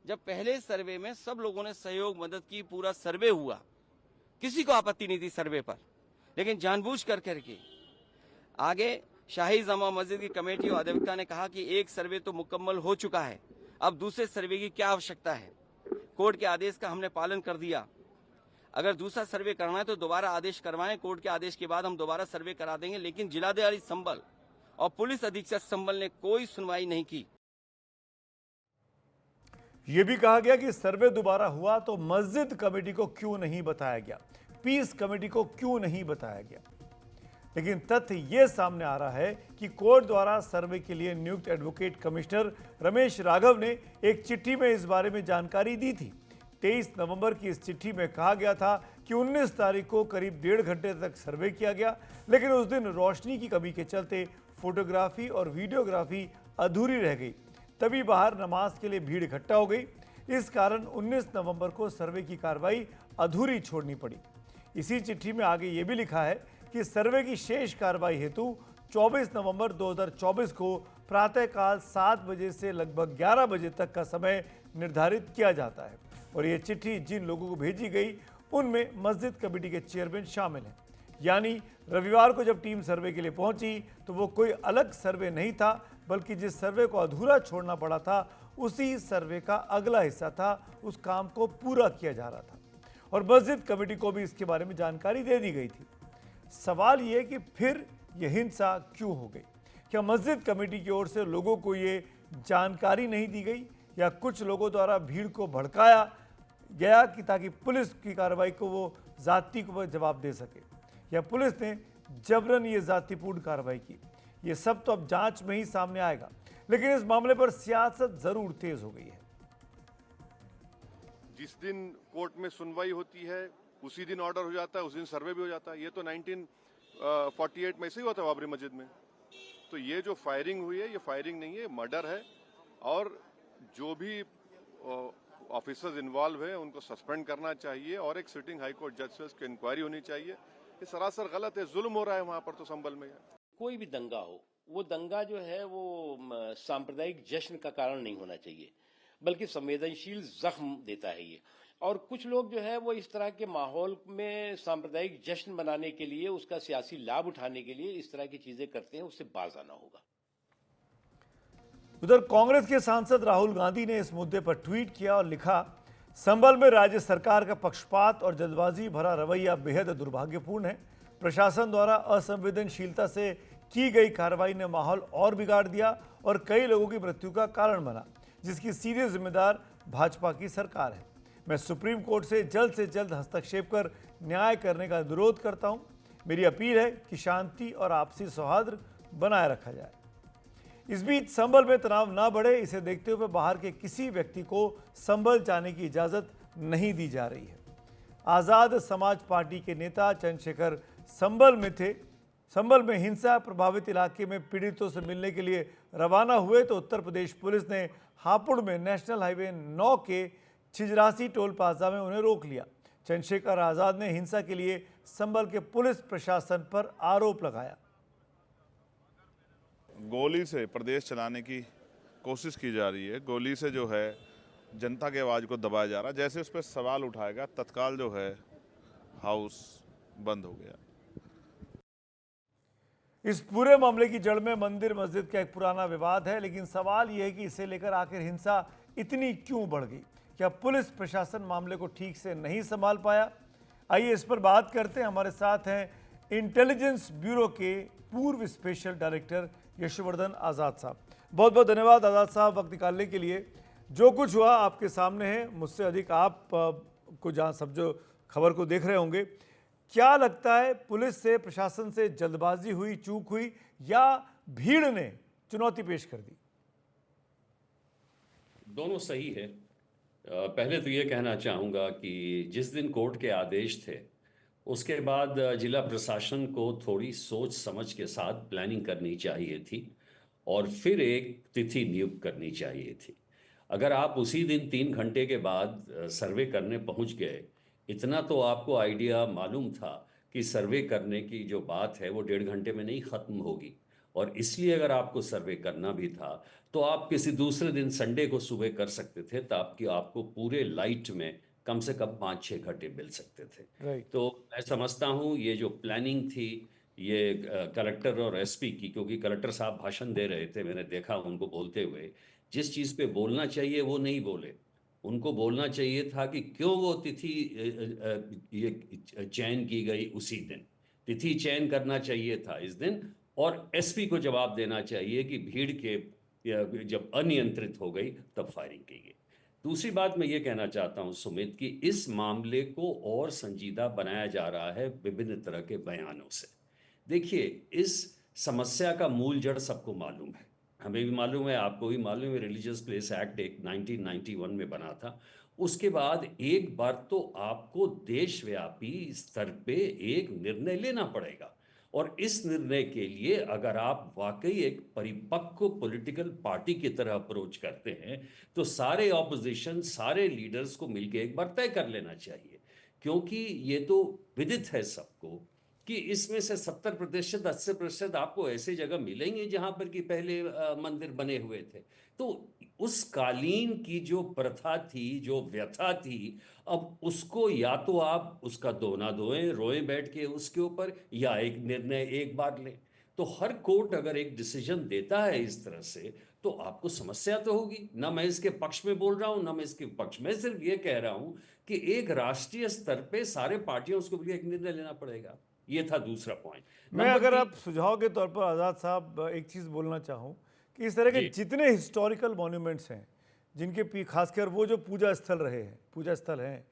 जब पहले सर्वे में सब लोगों ने सहयोग मदद की, पूरा सर्वे हुआ, किसी को आपत्ति नहीं थी सर्वे पर, लेकिन जानबूझ करके आगे शाही जामा मस्जिद की कमेटी और अधिवक्ता ने कहा कि एक सर्वे तो मुकम्मल हो चुका है, अब दूसरे सर्वे की क्या आवश्यकता है? कोर्ट के आदेश का हमने पालन कर दिया, अगर दूसरा सर्वे करना है तो दोबारा आदेश करवाएं, कोर्ट के आदेश के बाद हम दोबारा सर्वे करा देंगे। लेकिन जिलाधिकारी संभल और पुलिस अधीक्षक संभल ने कोई सुनवाई नहीं की। यह भी कहा गया कि सर्वे दोबारा हुआ तो मस्जिद कमेटी को क्यों नहीं बताया गया, पीस कमेटी को क्यों नहीं बताया गया। लेकिन तथ्य यह सामने आ रहा है कि कोर्ट द्वारा सर्वे के लिए नियुक्त एडवोकेट कमिश्नर रमेश राघव ने एक चिट्ठी में इस बारे में जानकारी दी थी। 23 नवंबर की इस चिट्ठी में कहा गया था कि 19 तारीख को करीब 1.5 घंटे तक सर्वे किया गया, लेकिन उस दिन रोशनी की कमी के चलते फोटोग्राफी और वीडियोग्राफी अधूरी रह गई। तभी बाहर नमाज के लिए भीड़ इकट्ठा हो गई, इस कारण 19 नवंबर को सर्वे की कार्रवाई अधूरी छोड़नी पड़ी। इसी चिट्ठी में आगे ये भी लिखा है कि सर्वे की शेष कार्रवाई हेतु 24 नवंबर 2024 को प्रातःकाल 7 बजे से लगभग 11 बजे तक का समय निर्धारित किया जाता है। और ये चिट्ठी जिन लोगों को भेजी गई उनमें मस्जिद कमेटी के चेयरमैन शामिल हैं। यानी रविवार को जब टीम सर्वे के लिए पहुंची तो वो कोई अलग सर्वे नहीं था, बल्कि जिस सर्वे को अधूरा छोड़ना पड़ा था उसी सर्वे का अगला हिस्सा था, उस काम को पूरा किया जा रहा था और मस्जिद कमेटी को भी इसके बारे में जानकारी दे दी गई थी। सवाल ये कि फिर यह हिंसा क्यों हो गई? क्या मस्जिद कमेटी की ओर से लोगों को ये जानकारी नहीं दी गई या कुछ लोगों द्वारा भीड़ को भड़काया गया कि ताकि पुलिस की कार्रवाई को वो जाति को जवाब दे सके, या पुलिस ने जबरन ये जातिपूर्ण कार्रवाई की। ये सब तो अब जांच में ही सामने आएगा, लेकिन इस मामले पर सियासत जरूर तेज हो गई है। जिस दिन कोर्ट में सुनवाई होती है उसी दिन ऑर्डर हो जाता है, उस दिन सर्वे भी हो जाता है। ये तो 1948 में ऐसे ही हुआ था बाबरी मस्जिद में। तो ये जो फायरिंग हुई है ये फायरिंग नहीं है, मर्डर है। और जो भी ऑफिसर्स इन्वॉल्व हैं उनको सस्पेंड करना चाहिए और एक सिटिंग हाई कोर्ट जज से उसकी इंक्वायरी होनी चाहिए। ये सरासर गलत है, जुल्म हो रहा है वहां पर तो संभल में। कोई भी दंगा हो, वो दंगा जो है वो सांप्रदायिक जश्न का कारण नहीं होना चाहिए, बल्कि संवेदनशील जख्म देता है ये। और कुछ लोग जो है वो इस तरह के माहौल में सांप्रदायिक जश्न मनाने के लिए, उसका सियासी लाभ उठाने के लिए इस तरह की चीजें करते हैं, उससे बाज आना होगा। उधर कांग्रेस के सांसद राहुल गांधी ने इस मुद्दे पर ट्वीट किया और लिखा, संभल में राज्य सरकार का पक्षपात और जल्दबाजी भरा रवैया बेहद दुर्भाग्यपूर्ण है। प्रशासन द्वारा असंवेदनशीलता से की गई कार्रवाई ने माहौल और बिगाड़ दिया और कई लोगों की मृत्यु का कारण बना, जिसकी सीधे जिम्मेदार भाजपा की सरकार है। मैं सुप्रीम कोर्ट से जल्द हस्तक्षेप कर न्याय करने का अनुरोध करता हूं। मेरी अपील है कि शांति और आपसी सौहार्द बनाए रखा जाए। इस बीच संभल में तनाव ना बढ़े, इसे देखते हुए बाहर के किसी व्यक्ति को संभल जाने की इजाजत नहीं दी जा रही है। आजाद समाज पार्टी के नेता चंद्रशेखर संभल में थे। संभल में हिंसा प्रभावित इलाके में पीड़ितों से मिलने के लिए रवाना हुए तो उत्तर प्रदेश पुलिस ने हापुड़ में नेशनल हाईवे 9 के छिजरासी टोल प्लाजा में उन्हें रोक लिया। चंद्रशेखर आजाद ने हिंसा के लिए संभल के पुलिस प्रशासन पर आरोप लगाया। गोली से प्रदेश चलाने की कोशिश की जा रही है, गोली से जो है जनता की आवाज़ को दबाया जा रहा है। जैसे उस पर सवाल उठाएगा तत्काल जो है हाउस बंद हो गया। इस पूरे मामले की जड़ में मंदिर मस्जिद का एक पुराना विवाद है, लेकिन सवाल यह है कि इसे लेकर आखिर हिंसा इतनी क्यों बढ़ गई? क्या पुलिस प्रशासन मामले को ठीक से नहीं संभाल पाया? आइए इस पर बात करते हैं। हमारे साथ हैं इंटेलिजेंस ब्यूरो के पूर्व स्पेशल डायरेक्टर यशवर्धन आज़ाद साहब। बहुत बहुत धन्यवाद आज़ाद साहब वक्त निकालने के लिए। जो कुछ हुआ आपके सामने है, मुझसे अधिक आप को जहाँ सब जो खबर को देख रहे होंगे, क्या लगता है पुलिस से प्रशासन से जल्दबाजी हुई, चूक हुई, या भीड़ ने चुनौती पेश कर दी? दोनों सही है। पहले तो ये कहना चाहूँगा कि जिस दिन कोर्ट के आदेश थे उसके बाद जिला प्रशासन को थोड़ी सोच समझ के साथ प्लानिंग करनी चाहिए थी और फिर एक तिथि नियुक्त करनी चाहिए थी। अगर आप उसी दिन 3 घंटे के बाद सर्वे करने पहुंच गए, इतना तो आपको आइडिया मालूम था कि सर्वे करने की जो बात है वो 1.5 घंटे में नहीं ख़त्म होगी, और इसलिए अगर आपको सर्वे करना भी था तो आप किसी दूसरे दिन संडे को सुबह कर सकते थे, ताकि आपको पूरे लाइट में कम से कम 5-6 घंटे मिल सकते थे। तो मैं समझता हूँ ये जो प्लानिंग थी ये कलेक्टर और एसपी की, क्योंकि कलेक्टर साहब भाषण दे रहे थे, मैंने देखा उनको बोलते हुए, जिस चीज़ पे बोलना चाहिए वो नहीं बोले। उनको बोलना चाहिए था कि क्यों वो तिथि ये चयन की गई उसी दिन, तिथि चयन करना चाहिए था इस दिन, और एसपी को जवाब देना चाहिए कि भीड़ के जब अनियंत्रित हो गई तब फायरिंग की गई। दूसरी बात मैं ये कहना चाहता हूं सुमित, कि इस मामले को और संजीदा बनाया जा रहा है विभिन्न तरह के बयानों से। देखिए, इस समस्या का मूल जड़ सबको मालूम है, हमें भी मालूम है, आपको भी मालूम है। रिलीजियस प्लेस एक्ट एक 1991 में बना था। उसके बाद एक बार तो आपको देशव्यापी स्तर पे एक निर्णय लेना पड़ेगा, और इस निर्णय के लिए अगर आप वाकई एक परिपक्व पॉलिटिकल पार्टी की तरह अप्रोच करते हैं तो सारे ऑपोजिशन, सारे लीडर्स को मिलकर एक बार तय कर लेना चाहिए, क्योंकि ये तो विदित है सबको कि इसमें से 70% 80% आपको ऐसे जगह मिलेंगे जहां पर कि पहले मंदिर बने हुए थे। तो उस कालीन की जो प्रथा थी, जो व्यथा थी, अब उसको या तो आप उसका दो ना धोएं, रोएं बैठ के उसके ऊपर, या एक निर्णय एक बार लें। तो हर कोर्ट अगर एक डिसीजन देता है इस तरह से तो आपको समस्या तो होगी। ना मैं इसके पक्ष में बोल रहा हूं, ना मैं इसके पक्ष में, सिर्फ ये कह रहा हूं कि एक राष्ट्रीय स्तर पे सारे पार्टियों उसको एक निर्णय लेना पड़ेगा। ये था दूसरा पॉइंट। मैं अगर आप सुझाव के तौर पर आज़ाद साहब एक चीज़ बोलना चाहूँ कि इस तरह के जितने हिस्टोरिकल मॉन्यूमेंट्स हैं, जिनके खासकर वो जो पूजा स्थल रहे हैं, पूजा स्थल हैं,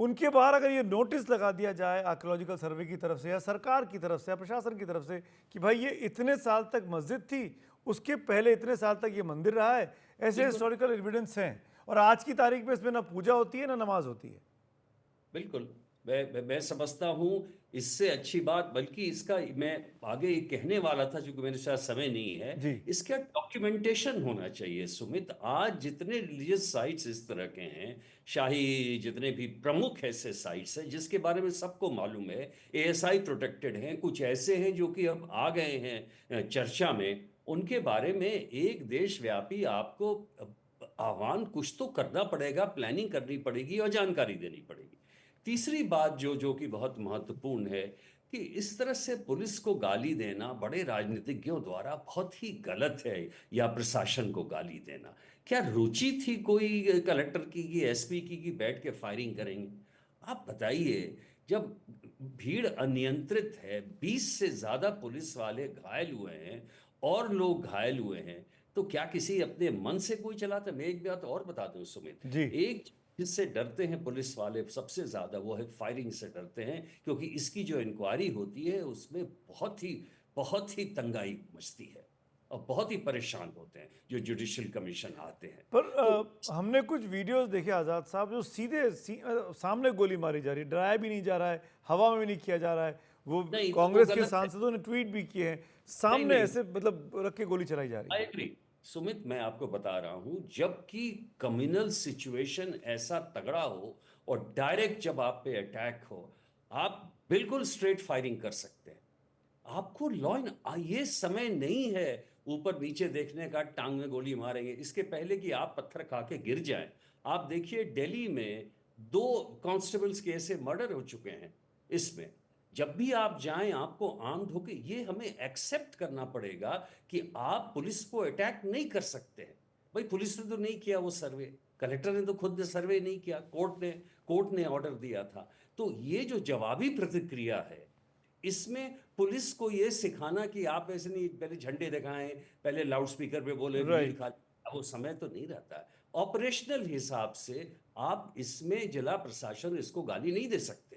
उनके बाहर अगर ये नोटिस लगा दिया जाए आर्कियोलॉजिकल सर्वे की तरफ से या सरकार की तरफ से या प्रशासन की तरफ से कि भाई ये इतने साल तक मस्जिद थी, उसके पहले इतने साल तक ये मंदिर रहा है, ऐसे हिस्टोरिकल एविडेंस हैं और आज की तारीख में इसमें ना पूजा होती है ना नमाज होती है। बिल्कुल, मैं समझता हूँ इससे अच्छी बात, बल्कि इसका मैं आगे ये कहने वाला था, क्योंकि मेरे साथ समय नहीं है, इसका डॉक्यूमेंटेशन होना चाहिए। सुमित, आज जितने रिलीजियस साइट्स इस तरह के हैं, शाही जितने भी प्रमुख ऐसे साइट्स हैं जिसके बारे में सबको मालूम है, ASI प्रोटेक्टेड हैं, कुछ ऐसे हैं जो कि अब आ गए हैं चर्चा में, उनके बारे में एक देशव्यापी आपको आह्वान कुछ तो करना पड़ेगा, प्लानिंग करनी पड़ेगी और जानकारी देनी पड़ेगी। तीसरी बात जो कि बहुत महत्वपूर्ण है कि इस तरह से पुलिस को गाली देना बड़े राजनीतिज्ञों द्वारा बहुत ही गलत है, या प्रशासन को गाली देना। क्या रुचि थी कोई कलेक्टर की कि SP की कि बैठ के फायरिंग करेंगे? आप बताइए, जब भीड़ अनियंत्रित है, 20 से ज्यादा पुलिस वाले घायल हुए हैं और लोग घायल हुए हैं, तो क्या किसी अपने मन से कोई चलाता? मैं एक बात और बता दूं सुमित, एक जिससे डरते हैं पुलिस वाले सबसे ज्यादा, वो है फायरिंग से डरते हैं, क्योंकि इसकी जो इंक्वायरी होती है उसमें बहुत ही तंगाई मचती है और बहुत ही परेशान होते हैं जो जुडिशियल कमीशन आते हैं। पर हमने कुछ वीडियोस देखे आज़ाद साहब, जो सीधे सामने गोली मारी जा रही है, डराया भी नहीं जा रहा है, हवा में भी नहीं किया जा रहा है, वो कांग्रेस के सांसदों ने ट्वीट भी किए हैं, सामने ऐसे मतलब रख के गोली चलाई जा रही है। आई एग्री सुमित, मैं आपको बता रहा हूं, जबकि कम्युनल सिचुएशन ऐसा तगड़ा हो और डायरेक्ट जब आप पे अटैक हो, आप बिल्कुल स्ट्रेट फायरिंग कर सकते हैं। आपको ये समय नहीं है ऊपर नीचे देखने का, टांग में गोली मारेंगे, इसके पहले कि आप पत्थर खा के गिर जाएं। आप देखिए दिल्ली में 2 कांस्टेबल्स के ऐसे मर्डर हो चुके हैं। इसमें जब भी आप जाएं, आपको आर्म्ड होके, ये हमें एक्सेप्ट करना पड़ेगा कि आप पुलिस को अटैक नहीं कर सकते हैं। भाई पुलिस ने तो नहीं किया वो सर्वे, कलेक्टर ने तो खुद सर्वे नहीं किया, कोर्ट ने ऑर्डर दिया था। तो ये जो जवाबी प्रतिक्रिया है, इसमें पुलिस को ये सिखाना कि आप ऐसे नहीं, पहले झंडे दिखाएं, पहले लाउड स्पीकर पे बोले, वो समय तो नहीं रहता। ऑपरेशनल हिसाब से आप इसमें जिला प्रशासन इसको गाली नहीं दे सकते।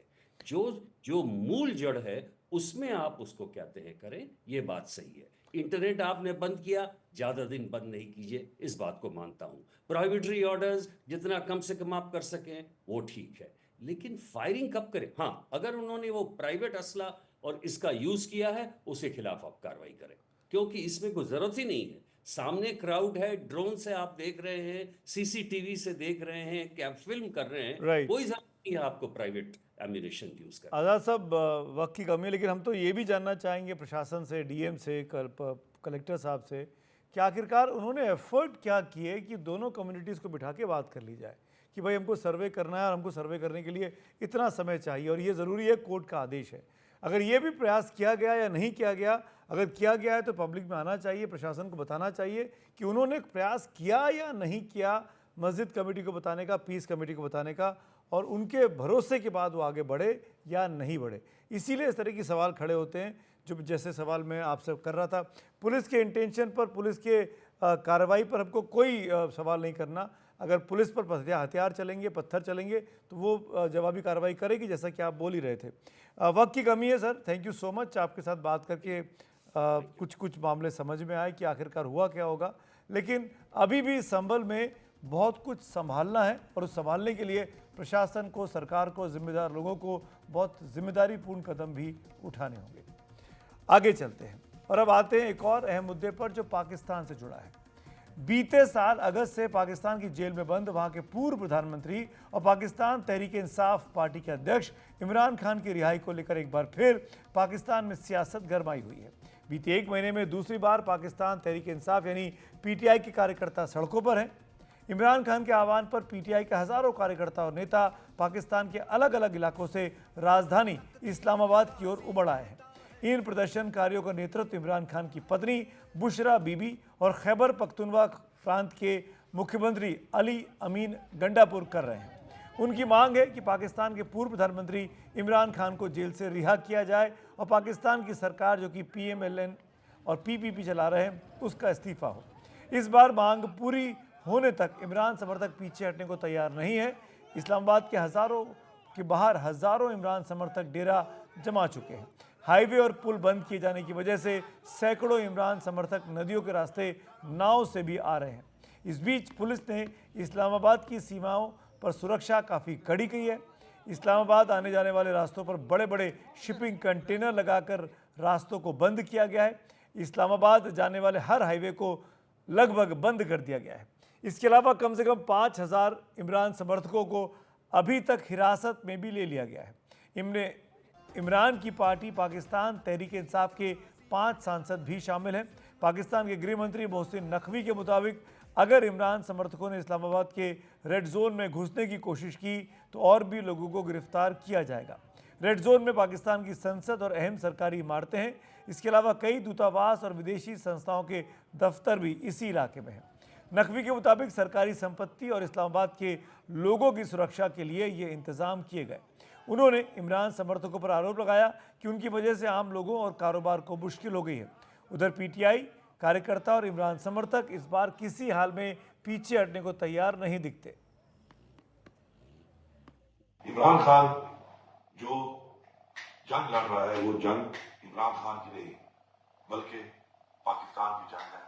जो मूल जड़ है उसमें आप उसको क्या तय करें, ये बात सही है। इंटरनेट आपने बंद किया, ज्यादा दिन बंद नहीं कीजिए, इस बात को मानता हूं। प्रोहिबिटरी ऑर्डर्स जितना कम से कम आप कर सकें वो ठीक है, लेकिन फायरिंग कब करें? हाँ, अगर उन्होंने वो प्राइवेट असला और इसका यूज किया है, उसके खिलाफ आप कार्रवाई करें, क्योंकि इसमें कोई जरूरत ही नहीं है। सामने क्राउड है, ड्रोन से आप देख रहे हैं, CCTV से देख रहे हैं, क्या फिल्म कर रहे हैं, कोई जरूरत नहीं है आपको प्राइवेट एम्यूनेशन यूज करना। आज़ाद साहब, वक्त की कमी है, लेकिन हम तो ये भी जानना चाहेंगे प्रशासन से, DM से, कलेक्टर साहब से, कि आखिरकार उन्होंने एफर्ट क्या किए कि दोनों कम्युनिटीज़ को बिठा के बात कर ली जाए कि भाई हमको सर्वे करना है और हमको सर्वे करने के लिए इतना समय चाहिए और ये ज़रूरी है, कोर्ट का आदेश है। अगर ये भी प्रयास किया गया या नहीं किया गया, अगर किया गया है तो पब्लिक में आना चाहिए, प्रशासन को बताना चाहिए कि उन्होंने प्रयास किया या नहीं किया, मस्जिद कमेटी को बताने का, पीस कमेटी को बताने का, और उनके भरोसे के बाद वो आगे बढ़े या नहीं बढ़े। इसीलिए इस तरह की सवाल खड़े होते हैं, जो जैसे सवाल मैं आपसे कर रहा था। पुलिस के इंटेंशन पर, पुलिस के कार्रवाई पर हमको कोई सवाल नहीं करना। अगर पुलिस पर हथियार चलेंगे, पत्थर चलेंगे, तो वो जवाबी कार्रवाई करेगी, जैसा कि आप बोल ही रहे थे। वक्त की कमी है sir, thank you so much. आपके साथ बात करके कुछ मामले समझ में आए कि आखिरकार हुआ क्या होगा, लेकिन अभी भी संभल में बहुत कुछ संभालना है और उस संभालने के लिए प्रशासन को, सरकार को, जिम्मेदार लोगों को बहुत जिम्मेदारीपूर्ण कदम भी उठाने होंगे। आगे चलते हैं और अब आते हैं एक और अहम मुद्दे पर जो पाकिस्तान से जुड़ा है। बीते साल अगस्त से पाकिस्तान की जेल में बंद वहां के पूर्व प्रधानमंत्री और पाकिस्तान तहरीक इंसाफ पार्टी के अध्यक्ष इमरान खान की रिहाई को लेकर एक बार फिर पाकिस्तान में सियासत गरमाई हुई है। बीते 1 महीने में दूसरी बार पाकिस्तान तहरीक इंसाफ यानी PTI के कार्यकर्ता सड़कों पर हैं। इमरान खान के आह्वान पर PTI के हज़ारों कार्यकर्ता और नेता पाकिस्तान के अलग अलग इलाकों से राजधानी इस्लामाबाद की ओर उमड़ आए हैं। इन प्रदर्शनकारियों का नेतृत्व इमरान खान की पत्नी बुशरा बीबी और खैबर पख्तूनख्वा प्रांत के मुख्यमंत्री अली अमीन गंडापुर कर रहे हैं। उनकी मांग है कि पाकिस्तान के पूर्व प्रधानमंत्री इमरान खान को जेल से रिहा किया जाए और पाकिस्तान की सरकार, जो कि PMLN और PPP चला रहे हैं, उसका इस्तीफा हो। इस बार मांग पूरी होने तक इमरान समर्थक पीछे हटने को तैयार नहीं है। इस्लामाबाद के हज़ारों के बाहर हजारों इमरान समर्थक डेरा जमा चुके हैं। हाईवे और पुल बंद किए जाने की वजह से सैकड़ों इमरान समर्थक नदियों के रास्ते नाव से भी आ रहे हैं। इस बीच पुलिस ने इस्लामाबाद की सीमाओं पर सुरक्षा काफ़ी कड़ी की है। इस्लामाबाद आने जाने वाले रास्तों पर बड़े बड़े शिपिंग कंटेनर लगाकर रास्तों को बंद किया गया है। इस्लामाबाद जाने वाले हर हाईवे को लगभग बंद कर दिया गया है। इसके अलावा कम से कम 5000 इमरान समर्थकों को अभी तक हिरासत में भी ले लिया गया है। इमरान की पार्टी पाकिस्तान तहरीक इंसाफ के 5 सांसद भी शामिल हैं। पाकिस्तान के गृह मंत्री मोहसिन नकवी के मुताबिक अगर इमरान समर्थकों ने इस्लामाबाद के रेड जोन में घुसने की कोशिश की तो और भी लोगों को गिरफ्तार किया जाएगा। रेड जोन में पाकिस्तान की संसद और अहम सरकारी इमारतें हैं। इसके अलावा कई दूतावास और विदेशी संस्थाओं के दफ्तर भी इसी इलाके में हैं। नकवी के मुताबिक सरकारी संपत्ति और इस्लामाबाद के लोगों की सुरक्षा के लिए ये इंतजाम किए गए। उन्होंने इमरान समर्थकों पर आरोप लगाया कि उनकी वजह से आम लोगों और कारोबार को मुश्किल हो गई है। उधर पीटीआई कार्यकर्ता और इमरान समर्थक इस बार किसी हाल में पीछे हटने को तैयार नहीं दिखते। इमरान खान जो जंग लड़ रहा है वो जंग इमरान खान की नहीं बल्कि पाकिस्तान की जंग है,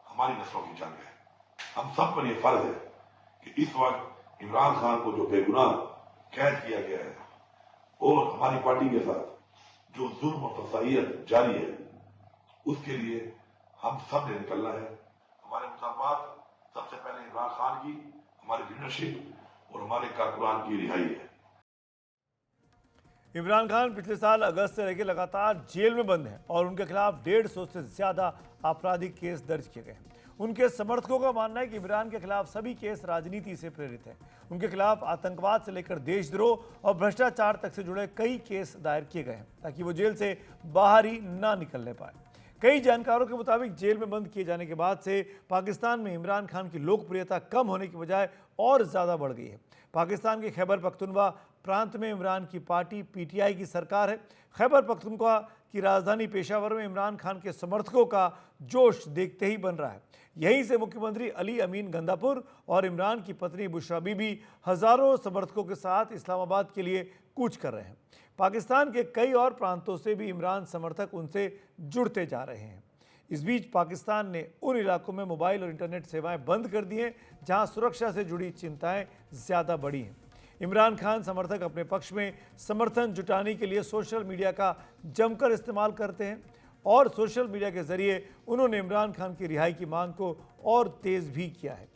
हमारी नस्लों की जंग है। हम सब पर यह फर्ज है कि इस वक्त इमरान खान को जो बेगुनाह कैद किया गया है और हमारी पार्टी के साथ जो जुल्म और तसाहियत जारी है उसके लिए हम सब ने निकलना है। हमारे मुताबात सबसे पहले इमरान खान की, हमारी लीडरशिप और हमारे कारकुनान की रिहाई है। इमरान खान पिछले साल अगस्त से लेकर लगातार जेल में बंद हैं और उनके खिलाफ 150 से ज्यादा आपराधिक केस दर्ज किए गए हैं। उनके समर्थकों का मानना है कि इमरान के खिलाफ सभी केस राजनीति से प्रेरित हैं। उनके खिलाफ आतंकवाद से लेकर देशद्रोह और भ्रष्टाचार तक से जुड़े कई केस दायर किए गए हैं ताकि वो जेल से बाहर ही ना निकलने पाए। कई जानकारों के मुताबिक जेल में बंद किए जाने के बाद से पाकिस्तान में इमरान खान की लोकप्रियता कम होने की बजाय और ज़्यादा बढ़ गई है। पाकिस्तान के खैबर पख्तूनख्वा प्रांत में इमरान की पार्टी पीटीआई की सरकार है। खैबर पख्तूनख्वा की राजधानी पेशावर में इमरान खान के समर्थकों का जोश देखते ही बन रहा है। यहीं से मुख्यमंत्री अली अमीन गंदापुर और इमरान की पत्नी बुशरा बीबी हजारों समर्थकों के साथ इस्लामाबाद के लिए कूच कर रहे हैं। पाकिस्तान के कई और प्रांतों से भी इमरान समर्थक उनसे जुड़ते जा रहे हैं। इस बीच पाकिस्तान ने उन इलाकों में मोबाइल और इंटरनेट सेवाएं बंद कर दी हैं जहां सुरक्षा से जुड़ी चिंताएं ज़्यादा बढ़ी हैं। इमरान खान समर्थक अपने पक्ष में समर्थन जुटाने के लिए सोशल मीडिया का जमकर इस्तेमाल करते हैं और सोशल मीडिया के जरिए उन्होंने इमरान खान की रिहाई की मांग को और तेज़ भी किया है।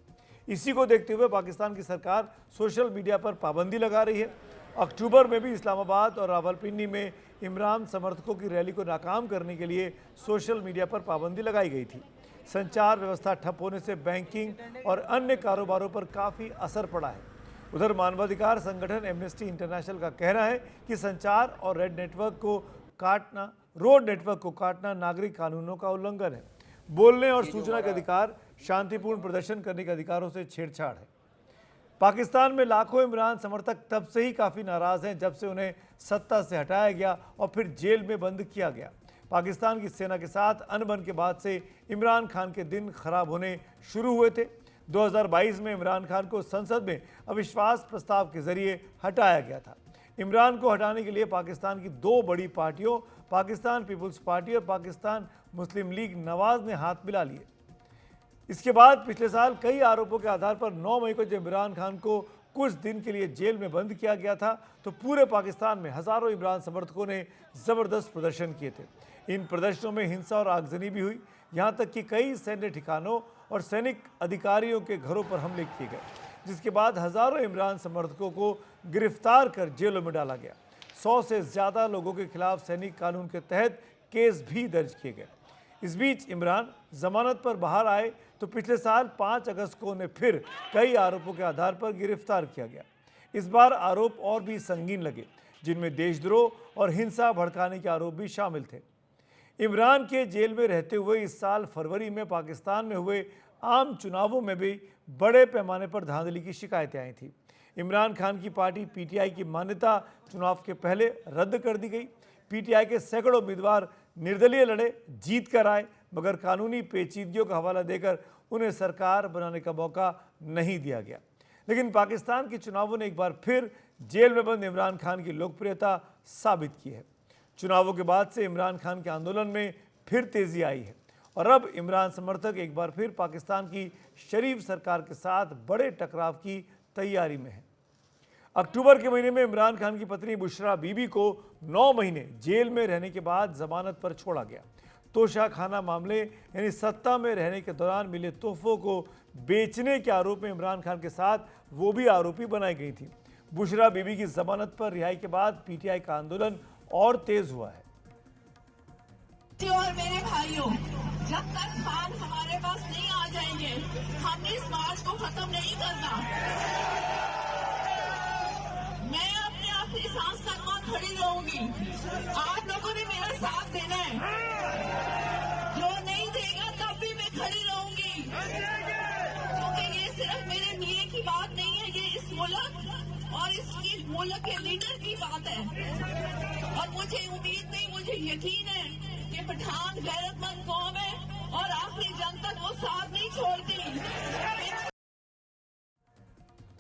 इसी को देखते हुए पाकिस्तान की सरकार सोशल मीडिया पर पाबंदी लगा रही है। अक्टूबर में भी इस्लामाबाद और रावलपिंडी में इमरान समर्थकों की रैली को नाकाम करने के लिए सोशल मीडिया पर पाबंदी लगाई गई थी। संचार व्यवस्था ठप होने से बैंकिंग और अन्य कारोबारों पर काफ़ी असर पड़ा है। उधर मानवाधिकार संगठन एमनेस्टी इंटरनेशनल का कहना है कि संचार और रोड नेटवर्क को काटना नागरिक कानूनों का उल्लंघन है। बोलने और सूचना के अधिकार, शांतिपूर्ण प्रदर्शन करने के अधिकारों से छेड़छाड़ है। पाकिस्तान में लाखों इमरान समर्थक तब से ही काफ़ी नाराज़ हैं जब से उन्हें सत्ता से हटाया गया और फिर जेल में बंद किया गया। पाकिस्तान की सेना के साथ अनबन के बाद से इमरान खान के दिन खराब होने शुरू हुए थे। 2022 में इमरान खान को संसद में अविश्वास प्रस्ताव के जरिए हटाया गया था। इमरान को हटाने के लिए पाकिस्तान की दो बड़ी पार्टियों पाकिस्तान पीपुल्स पार्टी और पाकिस्तान मुस्लिम लीग नवाज ने हाथ मिला लिए। इसके बाद पिछले साल कई आरोपों के आधार पर 9 मई को जब इमरान खान को कुछ दिन के लिए जेल में बंद किया गया था तो पूरे पाकिस्तान में हजारों इमरान समर्थकों ने ज़बरदस्त प्रदर्शन किए थे। इन प्रदर्शनों में हिंसा और आगजनी भी हुई, यहाँ तक कि कई सैन्य ठिकानों और सैनिक अधिकारियों के घरों पर हमले किए गए, जिसके बाद हजारों इमरान समर्थकों को गिरफ्तार कर जेलों में डाला गया। 100 से ज़्यादा लोगों के खिलाफ सैनिक कानून के तहत केस भी दर्ज किए गए। इस बीच इमरान जमानत पर बाहर आए तो पिछले साल 5 अगस्त को उन्हें फिर कई आरोपों के आधार पर गिरफ्तार किया गया। इस बार आरोप और भी संगीन लगे, जिनमें देशद्रोह और हिंसा भड़काने के आरोप भी शामिल थे। इमरान के जेल में रहते हुए इस साल फरवरी में पाकिस्तान में हुए आम चुनावों में भी बड़े पैमाने पर धांधली की शिकायतें आई थी। इमरान खान की पार्टी पीटीआई की मान्यता चुनाव के पहले रद्द कर दी गई। पीटीआई के सैकड़ों उम्मीदवार निर्दलीय लड़े, जीत कर आए, मगर कानूनी पेचीदगियों का हवाला देकर उन्हें सरकार बनाने का मौका नहीं दिया गया। लेकिन पाकिस्तान के चुनावों ने एक बार फिर जेल में बंद इमरान खान की लोकप्रियता साबित की है। चुनावों के बाद से इमरान खान के आंदोलन में फिर तेजी आई है और अब इमरान समर्थक एक बार फिर पाकिस्तान की शरीफ सरकार के साथ बड़े टकराव की तैयारी में हैं। अक्टूबर के महीने में इमरान खान की पत्नी बुशरा बीबी को 9 महीने जेल में रहने के बाद जमानत पर छोड़ा गया। तोशाखाना मामले यानी सत्ता में रहने के दौरान मिले तोहफों को बेचने के आरोप में इमरान खान के साथ वो भी आरोपी बनाई गई थी। बुशरा बीबी की जमानत पर रिहाई के बाद पीटीआई का आंदोलन और तेज हुआ है। और मेरे भाइयों, जब तक खान हमारे पास नहीं आ जाएंगे, हमने इस मार्च को खत्म नहीं करना। मैं अपने आखिरी सांस तक वहां खड़ी रहूंगी। आप लोगों ने मेरा साथ देना है। जो नहीं देगा तब भी मैं खड़ी रहूंगी, क्योंकि ये सिर्फ मेरे मियां की बात नहीं है, ये इस मुल्क और इसकी मुल्क के लीडर की बात है। और मुझे उम्मीद नहीं, मुझे यकीन है कि पठान गैरतमंद कौम है और आखिरी जंग तक वो साथ नहीं छोड़ती।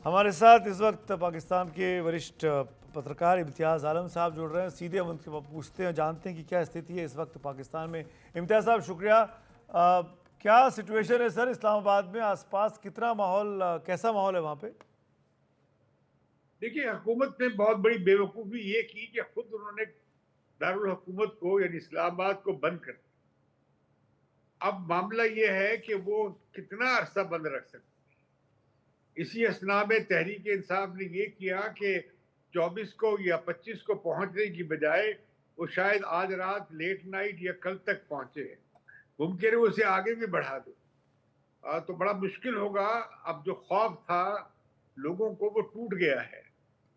हमारे साथ इस वक्त पाकिस्तान के वरिष्ठ पत्रकार इम्तियाज़ आलम साहब जुड़ रहे हैं। सीधे हम उनसे पूछते हैं, जानते हैं कि क्या स्थिति है इस वक्त पाकिस्तान में। इम्तियाज़ साहब शुक्रिया। क्या सिचुएशन है सर इस्लामाबाद में? आसपास कितना माहौल, कैसा माहौल है वहाँ पे? देखिए, हुकूमत ने बहुत बड़ी बेवकूफ़ी ये की कि खुद उन्होंने दारुल हुकूमत को यानी इस्लामाबाद को बंद कर दिया। अब मामला ये है कि वो कितना अरसा बंद रख सकते। इसी असना में तहरीक इंसाफ ने ये किया कि 24 को या 25 को पहुंचने की बजाय वो शायद आज रात लेट नाइट या कल तक पहुंचे। मुमकिन है उसे आगे भी बढ़ा दो तो बड़ा मुश्किल होगा। अब जो खौफ था लोगों को वो टूट गया है।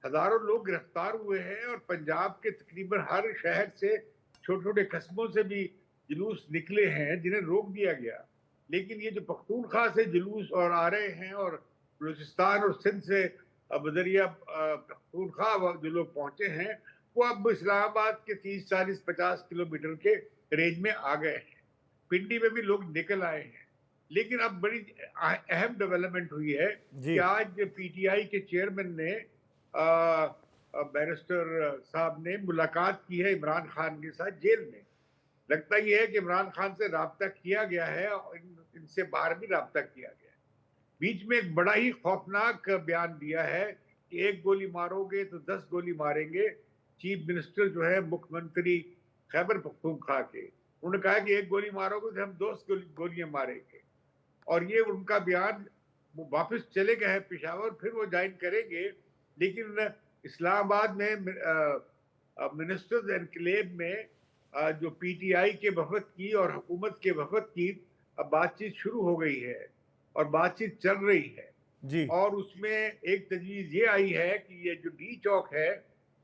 हजारों लोग गिरफ्तार हुए हैं और पंजाब के तकरीबन हर शहर से छोटे छोटे कस्बों से भी जुलूस निकले हैं जिन्हें रोक दिया गया। लेकिन ये जो पख्तूनख्वा से जुलूस और आ रहे हैं और बलूचिस्तान और सिंध से बदरिया पख्तूनख्वा जो लोग पहुंचे हैं वो अब इस्लामाबाद के 30, 40, 50 किलोमीटर के रेंज में आ गए हैं। पिंडी में भी लोग निकल आए हैं। लेकिन अब बड़ी अहम डेवलपमेंट हुई है कि आज पीटीआई के चेयरमैन ने बैरिस्टर साहब ने मुलाकात की है इमरान खान के साथ जेल में। लगता ये है कि इमरान खान से राब्ता किया गया है और इनसे बाहर भी राब्ता किया गया है। बीच में एक बड़ा ही खौफनाक बयान दिया है कि एक गोली मारोगे तो 10 गोली मारेंगे। चीफ मिनिस्टर जो है मुख्यमंत्री खैबर पख्तूनख्वा के, उन्होंने कहा कि एक गोली मारोगे तो हम 2 गोलियां मारेंगे। और ये उनका बयान, वो वापस चले गए हैं पेशावर, फिर वो ज्वाइन करेंगे। लेकिन इस्लामाबाद में मिनिस्टर्स एनक्लेव में जो पीटीआई के वफद की और हुकूमत के वफद की अब बातचीत शुरू हो गई है और बातचीत चल रही है जी। और उसमें एक तजवीज़ ये आई है कि ये जो डी चौक है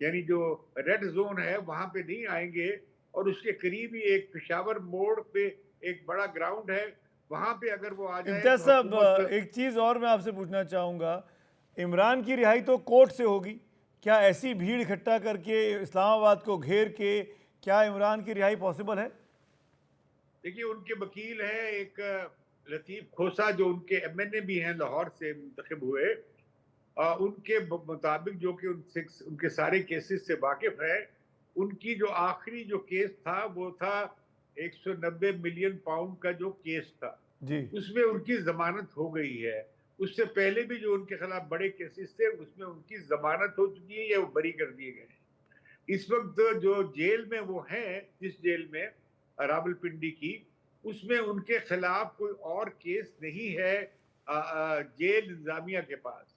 यानी जो रेड जोन है वहाँ पे नहीं आएंगे और उसके करीब ही एक पेशावर मोड़ पे एक बड़ा ग्राउंड है, वहाँ पे अगर वो आ जाए। इम्तियाज़ साहब, एक चीज़ और मैं आपसे पूछना चाहूँगा, इमरान की रिहाई तो कोर्ट से होगी, क्या ऐसी भीड़ इकट्ठा करके इस्लामाबाद को घेर के क्या इमरान की रिहाई पॉसिबल है? देखिए, उनके वकील हैं एक लतीफ़ खोसा जो उनके एमएनए भी हैं, लाहौर से मुंतखब हुए। उनके मुताबिक जो कि उनके सारे केसेस से वाकिफ है, उनकी जो आखिरी जो केस था वो था 190 मिलियन पाउंड का जो केस था जी। उसमें उनकी जमानत हो गई है। उससे पहले भी जो उनके खिलाफ बड़े केसेस थे उसमें उनकी जमानत हो चुकी है या वो बरी कर दिए गए हैं। इस वक्त जो जेल में वो हैं, जिस जेल में रावलपिंडी की, उसमें उनके खिलाफ कोई और केस नहीं है जेल इंतजामिया के पास।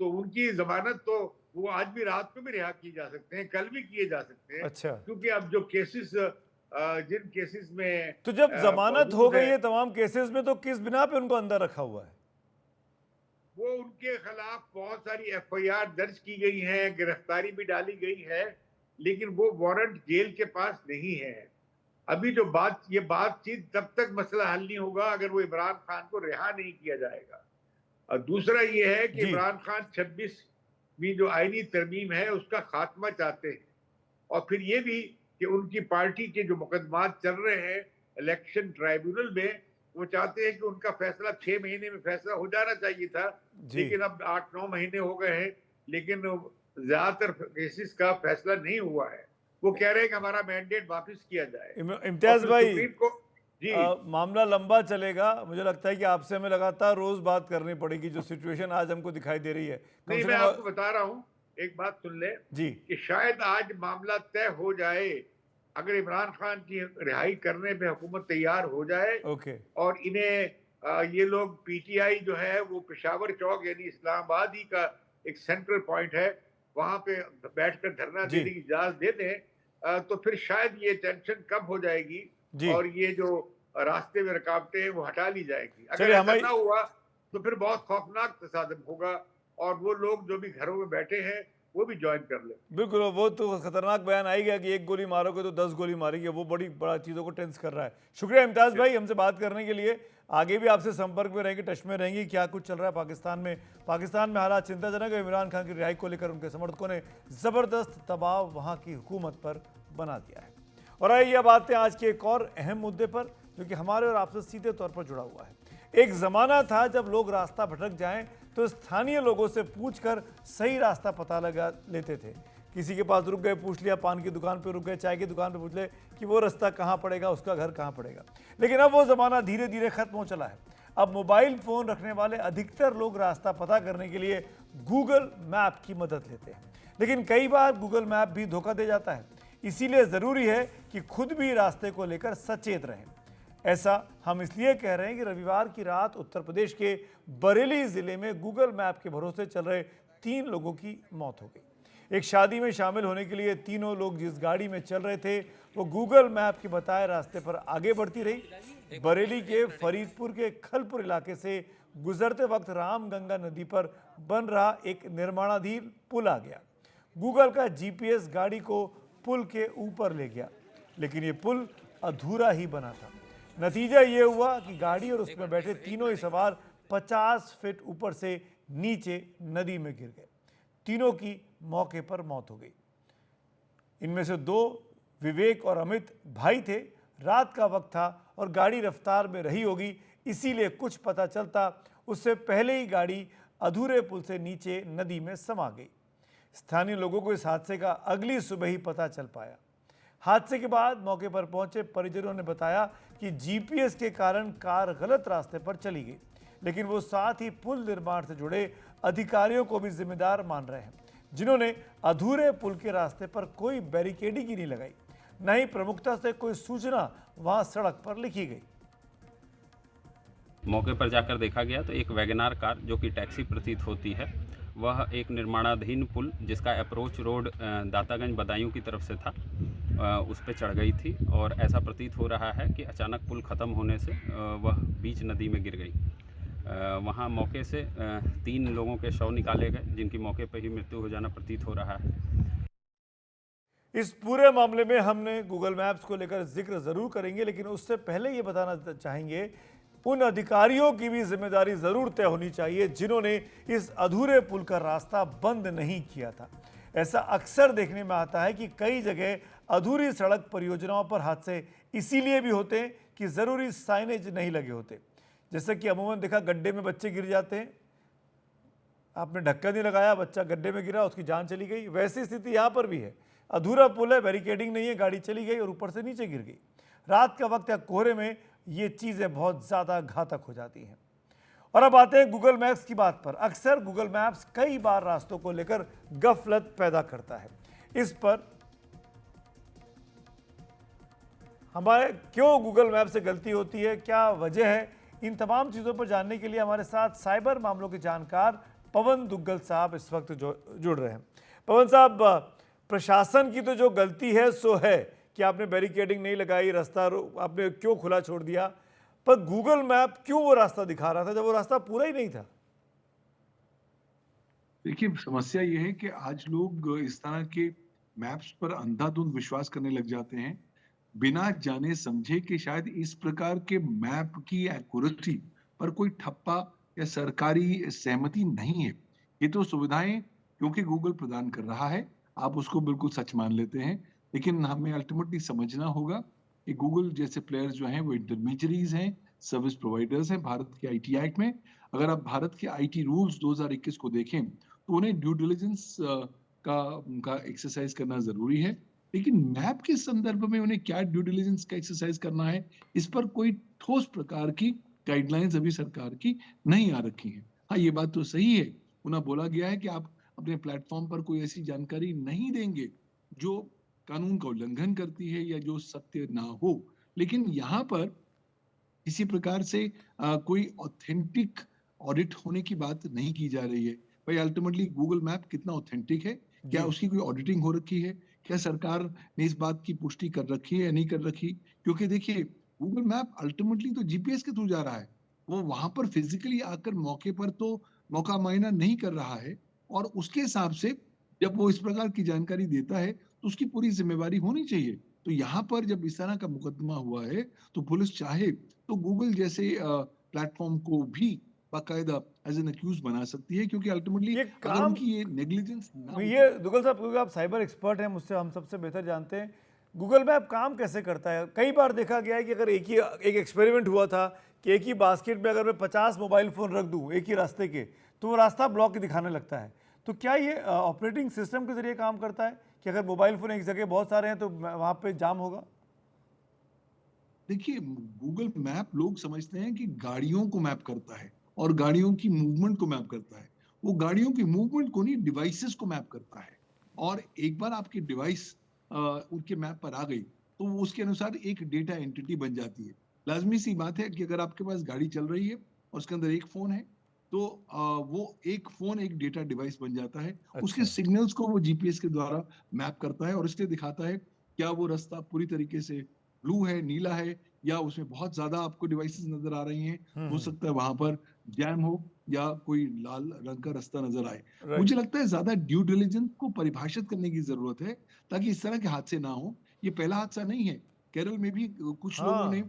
तो उनकी जमानत तो वो आज भी रात को भी रिहा किए जा सकते हैं, कल भी किए जा सकते हैं। अच्छा। क्योंकि अब जो केसेस जिन केसेस में तो जब जमानत हो गई है तमाम केसेस में, तो किस बिना पे उनको अंदर रखा हुआ है? वो उनके खिलाफ बहुत सारी एफआईआर दर्ज की गई हैं, गिरफ्तारी भी डाली गई है, लेकिन वो वारंट जेल के पास नहीं है। अभी जो ये बातचीत तब तक मसला हल नहीं होगा अगर वो इमरान खान को रिहा नहीं किया जाएगा। और दूसरा ये है कि इमरान खान 26वीं जो आईनी तरमीम है उसका खात्मा चाहते हैं और फिर ये भी कि उनकी पार्टी के जो मुकदमात चल रहे हैं इलेक्शन ट्राइब्यूनल में, वो चाहते हैं कि उनका फैसला 6 महीने में फैसला हो जाना चाहिए था, लेकिन अब 8-9 महीने हो गए हैं। लेकिन ज्यादातर केसेस का फैसला नहीं हुआ है। वो कह रहे हैं कि हमारा मैंडेट वापस किया जाए। इम्तियाज भाई, सुप्रीम कोर्ट जी मामला लंबा चलेगा। मुझे लगता है कि आपसे हमें लगातार रोज बात करनी पड़ेगी, जो सिचुएशन आज हमको दिखाई दे रही है। कम नहीं, से मैं कम आपको बता रहा हूँ, एक बात सुन ले जी, कि शायद आज मामला तय हो जाए अगर इमरान खान की रिहाई करने पे हुकूमत तैयार हो जाए। ओके। और इन्हें ये लोग पीटीआई जो है वो पेशावर चौक यानी इस्लामाबाद ही का एक सेंट्रल पॉइंट है, वहां पे बैठकर धरना जी। देने की इजाजत दे दें तो फिर शायद ये टेंशन कम हो जाएगी जी। और ये जो रास्ते में रुकावटें हैं वो हटा ली जाएगी। अगर चलिए, ऐसा हमारी ना हुआ तो फिर बहुत खौफनाक तसादम होगा और वो लोग जो भी घरों में बैठे हैं वो भी ज्वाइन कर ले। बिल्कुल, वो तो खतरनाक बयान आई गया कि एक गोली मारोगे तो 10 गोली मारेंगे। वो बड़ा चीज़ों को टेंस कर रहा है। शुक्रिया इम्तियाज भाई हमसे बात करने के लिए। आगे भी आपसे संपर्क में रहेंगे, टच में रहेंगे। क्या कुछ चल रहा है पाकिस्तान में हालात चिंताजनक है। इमरान खान की रिहाई को लेकर उनके समर्थकों ने ज़बरदस्त दबाव वहाँ की हुकूमत पर बना दिया है। और आइए अब आते हैं आज के एक और अहम मुद्दे पर, जो कि हमारे और आपसे सीधे तौर पर जुड़ा हुआ है। एक ज़माना था जब लोग रास्ता भटक जाएं तो स्थानीय लोगों से पूछकर सही रास्ता पता लगा लेते थे। किसी के पास रुक गए, पूछ लिया, पान की दुकान पे रुक गए, चाय की दुकान पे पूछ ले कि वो रास्ता कहाँ पड़ेगा, उसका घर कहाँ पड़ेगा। लेकिन अब वो ज़माना धीरे धीरे खत्म हो चला है। अब मोबाइल फ़ोन रखने वाले अधिकतर लोग रास्ता पता करने के लिए गूगल मैप की मदद लेते हैं, लेकिन कई बार गूगल मैप भी धोखा दे जाता है। इसीलिए ज़रूरी है कि खुद भी रास्ते को लेकर सचेत रहें। ऐसा हम इसलिए कह रहे हैं कि रविवार की रात उत्तर प्रदेश के बरेली ज़िले में गूगल मैप के भरोसे चल रहे 3 लोगों की मौत हो गई। एक शादी में शामिल होने के लिए तीनों लोग जिस गाड़ी में चल रहे थे वो गूगल मैप के बताए रास्ते पर आगे बढ़ती रही। बरेली के फरीदपुर के खलपुर इलाके से गुजरते वक्त रामगंगा नदी पर बन रहा एक निर्माणाधीन पुल आ गया। गूगल का जीपीएस गाड़ी को पुल के ऊपर ले गया, लेकिन ये पुल अधूरा ही बना था। नतीजा ये हुआ कि गाड़ी और उसमें बैठे तीनों ही सवार 50 फीट ऊपर से नीचे नदी में गिर गए। तीनों की मौके पर मौत हो गई। इनमें से 2 विवेक और अमित भाई थे। रात का वक्त था और गाड़ी रफ्तार में रही होगी, इसीलिए कुछ पता चलता उससे पहले ही गाड़ी अधूरे पुल से नीचे नदी में समा गई। स्थानीय लोगों को इस हादसे का अगली सुबह ही पता चल पाया। हादसे के बाद मौके पर पहुंचे परिजनों ने बताया कि जीपीएस के कारण कार गलत रास्ते पर चली गई, लेकिन वो साथ ही पुल निर्माण से जुड़े अधिकारियों को भी जिम्मेदार मान रहे हैं, जिन्होंने अधूरे पुल के रास्ते पर कोई बैरिकेडिंग ही नहीं लगाई, न ही प्रमुखता से कोई सूचना वहां सड़क पर लिखी गई। मौके पर जाकर देखा गया तो एक वैगनार कार, जो कि टैक्सी प्रतीत होती है, वह एक निर्माणाधीन पुल जिसका अप्रोच रोड दातागंज बदायूं की तरफ से था, उस पर चढ़ गई थी और ऐसा प्रतीत हो रहा है कि अचानक पुल ख़त्म होने से वह बीच नदी में गिर गई। वहां मौके से 3 लोगों के शव निकाले गए, जिनकी मौके पर ही मृत्यु हो जाना प्रतीत हो रहा है। इस पूरे मामले में हमने गूगल मैप्स को लेकर जिक्र ज़रूर करेंगे, लेकिन उससे पहले ये बताना चाहेंगे उन अधिकारियों की भी जिम्मेदारी ज़रूर तय होनी चाहिए जिन्होंने इस अधूरे पुल का रास्ता बंद नहीं किया था। ऐसा अक्सर देखने में आता है कि कई जगह अधूरी सड़क परियोजनाओं पर हादसे इसीलिए भी होते हैं कि ज़रूरी साइनेज नहीं लगे होते। जैसे कि अमूमन देखा, गड्ढे में बच्चे गिर जाते हैं, आपने ढक्कन नहीं लगाया, बच्चा गड्ढे में गिरा, उसकी जान चली गई। वैसी स्थिति यहाँ पर भी है। अधूरा पुल है, बैरिकेडिंग नहीं है, गाड़ी चली गई और ऊपर से नीचे गिर गई। रात का वक्त या कोहरे में ये चीज़ें बहुत ज़्यादा घातक हो जाती हैं। और अब आते हैं गूगल मैप्स की बात पर। अक्सर गूगल मैप्स कई बार रास्तों को लेकर गफलत पैदा करता है। इस पर हमारे क्यों गूगल मैप से गलती होती है, क्या वजह है, इन तमाम चीज़ों पर जानने के लिए हमारे साथ साइबर मामलों के जानकार पवन दुग्गल साहब इस वक्त जुड़ रहे हैं। पवन साहब, प्रशासन की तो जो गलती है सो है कि आपने बैरिकेडिंग नहीं लगाई, रास्ता आपने क्यों खुला छोड़ दिया, पर गूगल मैप क्यों वो रास्ता दिखा रहा था जब वो रास्ता पूरा ही नहीं था? देखिए, समस्या ये है कि आज लोग इस तरह के मैप्स पर अंधाधुंध विश्वास करने लग जाते हैं, बिना जाने समझे कि शायद इस प्रकार के मैप की एक्यूरेसी पर कोई ठप्पा या सरकारी सहमति नहीं है। ये तो सुविधाएं क्योंकि गूगल प्रदान कर रहा है, आप उसको बिल्कुल सच मान लेते हैं, लेकिन हमें अल्टीमेटली समझना होगा कि गूगल जैसे प्लेयर्स जो हैं वो इंटरमीडियरीज हैं, सर्विस प्रोवाइडर्स हैं भारत के आईटी एक्ट में। अगर आप भारत के आईटी रूल्स 2021 को देखें तो उन्हें ड्यू डिलिजेंस का एक्सरसाइज करना जरूरी है, लेकिन मैप के संदर्भ में उन्हें क्या ड्यू डिलिजेंस का एक्सरसाइज करना है, इस पर कोई ठोस प्रकार की गाइडलाइंस अभी सरकार की नहीं आ रखी है। हाँ, ये बात तो सही है, उन्हें बोला गया है कि आप अपने प्लेटफॉर्म पर कोई ऐसी जानकारी नहीं देंगे जो कानून का उल्लंघन करती है या जो सत्य ना हो, लेकिन यहाँ पर किसी प्रकार से कोई ऑथेंटिक ऑडिट होने की बात नहीं की जा रही है। भाई अल्टीमेटली गूगल मैप कितना ऑथेंटिक है, क्या उसकी कोई ऑडिटिंग हो रखी है, क्या सरकार ने इस बात की पुष्टि कर रखी है या नहीं कर रखी? क्योंकि देखिए गूगल मैप अल्टीमेटली तो जीपीएस के थ्रू जा रहा है, वो वहां पर फिजिकली आकर मौके पर तो मौका मायना नहीं कर रहा है, और उसके हिसाब से जब वो इस प्रकार की जानकारी देता है तो उसकी पूरी जिम्मेवारी होनी चाहिए। तो यहाँ पर जब इस तरह का मुकदमा हुआ है तो पुलिस चाहे तो गूगल जैसे प्लेटफॉर्म को भी बाकायदा एज एन अक्यूज बना सकती है, क्योंकि अल्टीमेटली अगर उनकी ये नेग्लिजेंस ना हो, ये दुग्गल साहब, क्योंकि आप साइबर एक्सपर्ट हैं, मुझसे हम सबसे बेहतर जानते हैं गूगल मैप काम कैसे करता है। कई बार देखा गया है कि अगर एक एक्सपेरिमेंट हुआ था कि एक ही बास्केट में अगर मैं 50 मोबाइल फ़ोन रख दूँ एक ही रास्ते के, तो वो रास्ता ब्लॉक दिखाने लगता है। तो क्या ये ऑपरेटिंग सिस्टम के जरिए काम करता है कि अगर मोबाइल फ़ोन एक जगह बहुत सारे हैं तो वहाँ पे जाम होगा? देखिए गूगल मैप लोग समझते हैं कि गाड़ियों को मैप करता है और गाड़ियों की मूवमेंट को मैप करता है। वो गाड़ियों की मूवमेंट को नहीं, डिवाइसेस को मैप करता है। और एक बार आपकी डिवाइस उनके मैप पर आ गई तो वो उसके अनुसार एक डेटा एंटिटी बन जाती है। लाजमी सी बात है कि अगर आपके पास गाड़ी चल रही है और उसके अंदर एक फोन है तो वो एक फोन एक डेटा डिवाइस बन जाता है। उसके सिग्नल्स को वो जीपीएस के द्वारा मैप करता है और इसलिए दिखाता है क्या वो रास्ता पूरी तरीके से ब्लू है, नीला है, या उसमें बहुत ज्यादा आपको डिवाइसेस नजर आ रही हैं, हो सकता है वहां पर जैम हो या कोई लाल रंग का रास्ता नजर आए। मुझे लगता है ज्यादा ड्यू डिलिजेंस को परिभाषित करने की जरूरत है ताकि इस तरह के हादसे ना हो। ये पहला हादसा नहीं है, केरल में भी कुछ लोगों ने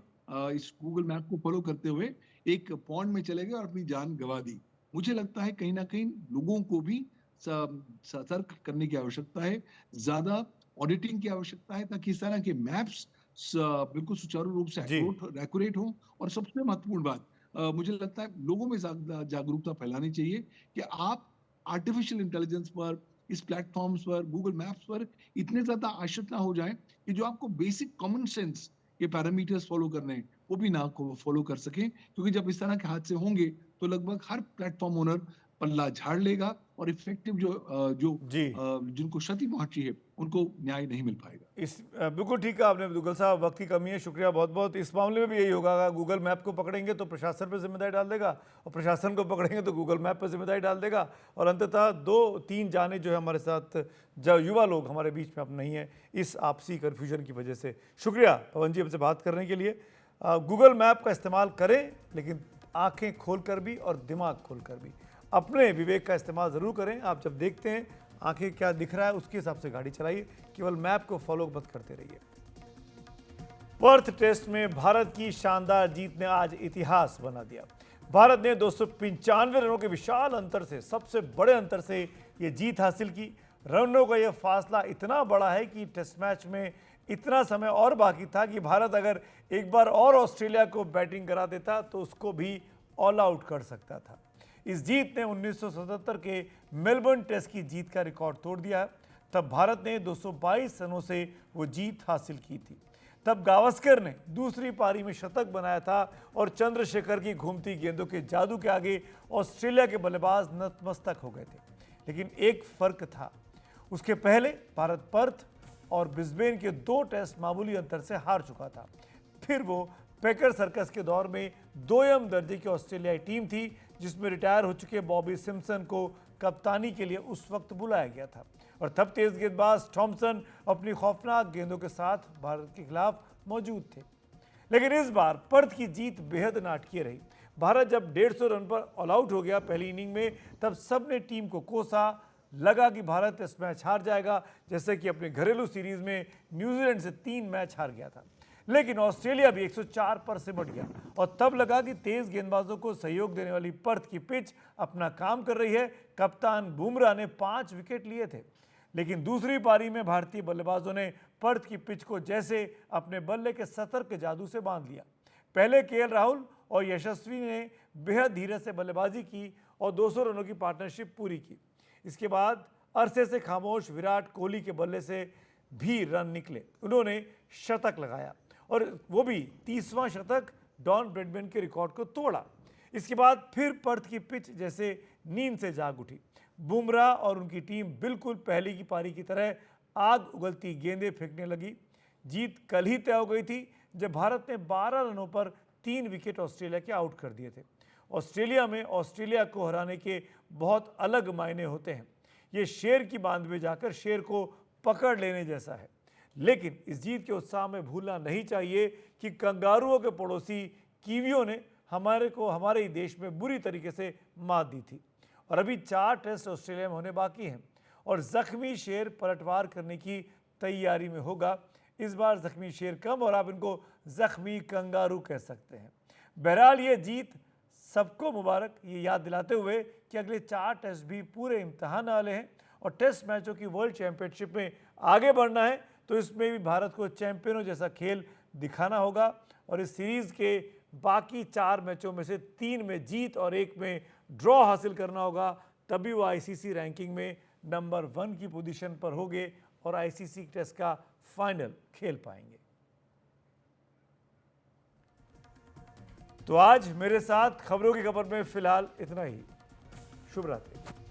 इस गूगल मैप को फॉलो करते हुए एक पॉन्ड में चले गए और अपनी जान गंवा दी। मुझे लगता है कहीं ना कहीं लोगों को भी सतर्क करने की आवश्यकता है, ज्यादा ऑडिटिंग की आवश्यकता है, ताकि इस तरह के मैप्स बिल्कुल सुचारू रूप से एक्यूरेट हो। और सबसे महत्वपूर्ण बात मुझे लगता है लोगों में जागरूकता फैलानी चाहिए कि आप आर्टिफिशियल इंटेलिजेंस पर, इस प्लेटफॉर्म्स पर, गूगल मैप्स पर इतने ज्यादा आश्रित ना हो जाएं कि जो आपको बेसिक कॉमन सेंस के पैरामीटर्स फॉलो करने हैं वो भी ना को फॉलो कर सकें। क्योंकि जब इस तरह के हादसे होंगे तो लगभग हर प्लेटफॉर्म ओनर पल्ला झाड़ लेगा और इफेक्टिव जिनको क्षति पहुंची है उनको न्याय नहीं मिल पाएगा। बिल्कुल ठीक है आपने दुग्गल साहब, वक्त की कमी है, शुक्रिया बहुत बहुत। इस मामले में भी यही होगा, गूगल मैप को पकड़ेंगे तो प्रशासन पर जिम्मेदारी डाल देगा और प्रशासन को पकड़ेंगे तो गूगल मैप पर जिम्मेदारी डाल देगा, और अंततः 2-3 जाने जो है हमारे साथ, जो युवा लोग हमारे बीच में अब नहीं है इस आपसी कन्फ्यूजन की वजह से। शुक्रिया पवन जी हमसे बात करने के लिए। गूगल मैप का इस्तेमाल करें, लेकिन आँखें खोल कर भी और दिमाग खोल कर भी। अपने विवेक का इस्तेमाल ज़रूर करें। आप जब देखते हैं आंखें क्या दिख रहा है उसके हिसाब से गाड़ी चलाइए, केवल मैप को फॉलो मत करते रहिए। पर्थ टेस्ट में भारत की शानदार जीत ने आज इतिहास बना दिया। भारत ने 295 रनों के विशाल अंतर से, सबसे बड़े अंतर से ये जीत हासिल की। रनों का यह फासला इतना बड़ा है कि टेस्ट मैच में इतना समय और बाकी था कि भारत अगर एक बार और ऑस्ट्रेलिया को बैटिंग करा देता तो उसको भी ऑल आउट कर सकता था। इस जीत ने 1977 के मेलबर्न टेस्ट की जीत का रिकॉर्ड तोड़ दिया है। तब भारत ने 222 रनों से वो जीत हासिल की थी। तब गावस्कर ने दूसरी पारी में शतक बनाया था और चंद्रशेखर की घूमती गेंदों के जादू के आगे ऑस्ट्रेलिया के बल्लेबाज नतमस्तक हो गए थे। लेकिन एक फर्क था, उसके पहले भारत पर्थ और ब्रिस्बेन के 2 टेस्ट मामूली अंतर से हार चुका था। फिर वो पैकर सर्कस के दौर में 2ym दर्जे की ऑस्ट्रेलियाई टीम थी जिसमें रिटायर हो चुके बॉबी सिम्पसन को कप्तानी के लिए उस वक्त बुलाया गया था। और तब तेज गेंदबाज थॉमसन अपनी खौफनाक गेंदों के साथ भारत के खिलाफ मौजूद थे। लेकिन इस बार पर्थ की जीत बेहद नाटकीय रही। भारत जब 150 रन पर ऑल आउट हो गया पहली इनिंग में, तब सबने टीम को कोसा। लगा कि भारत इस मैच हार जाएगा, जैसे कि अपने घरेलू सीरीज में न्यूजीलैंड से 3 मैच हार गया था। लेकिन ऑस्ट्रेलिया भी 104 पर सिमट गया और तब लगा कि तेज गेंदबाजों को सहयोग देने वाली पर्थ की पिच अपना काम कर रही है। कप्तान बुमराह ने 5 विकेट लिए थे। लेकिन दूसरी पारी में भारतीय बल्लेबाजों ने पर्थ की पिच को जैसे अपने बल्ले के सतर्क जादू से बांध लिया। पहले केएल राहुल और यशस्वी ने बेहद धीरे से बल्लेबाजी की और 200 रनों की पार्टनरशिप पूरी की। इसके बाद अरसे से खामोश विराट कोहली के बल्ले से भी रन निकले। उन्होंने शतक लगाया और वो भी 30वां शतक डॉन ब्रैडमैन के रिकॉर्ड को तोड़ा। इसके बाद फिर पर्थ की पिच जैसे नींद से जाग उठी। बुमराह और उनकी टीम बिल्कुल पहले की पारी की तरह आग उगलती गेंदें फेंकने लगी। जीत कल ही तय हो गई थी जब भारत ने 12 रनों पर 3 विकेट ऑस्ट्रेलिया के आउट कर दिए थे। ऑस्ट्रेलिया में ऑस्ट्रेलिया को हराने के बहुत अलग मायने होते हैं। ये शेर की बांध में जाकर शेर को पकड़ लेने जैसा है। लेकिन इस जीत के उत्साह में भूलना नहीं चाहिए कि कंगारुओं के पड़ोसी कीवियों ने हमारे ही देश में बुरी तरीके से मात दी थी और अभी 4 टेस्ट ऑस्ट्रेलिया में होने बाकी हैं और जख्मी शेर पलटवार करने की तैयारी में होगा। इस बार जख्मी शेर कम और आप इनको जख्मी कंगारू कह सकते हैं। बहरहाल ये जीत सबको मुबारक, ये याद दिलाते हुए कि अगले 4 टेस्ट भी पूरे इम्तहान वाले हैं और टेस्ट मैचों की वर्ल्ड चैंपियनशिप में आगे बढ़ना है तो इसमें भी भारत को चैंपियनों जैसा खेल दिखाना होगा और इस सीरीज़ के बाकी 4 मैचों में से 3 में जीत और 1 में ड्रॉ हासिल करना होगा। तभी वो आईसीसी रैंकिंग में नंबर 1 की पोजीशन पर होंगे और आईसीसी टेस्ट का फाइनल खेल पाएंगे। तो आज मेरे साथ खबरों की खबर में फिलहाल इतना ही। शुभ रात्रि।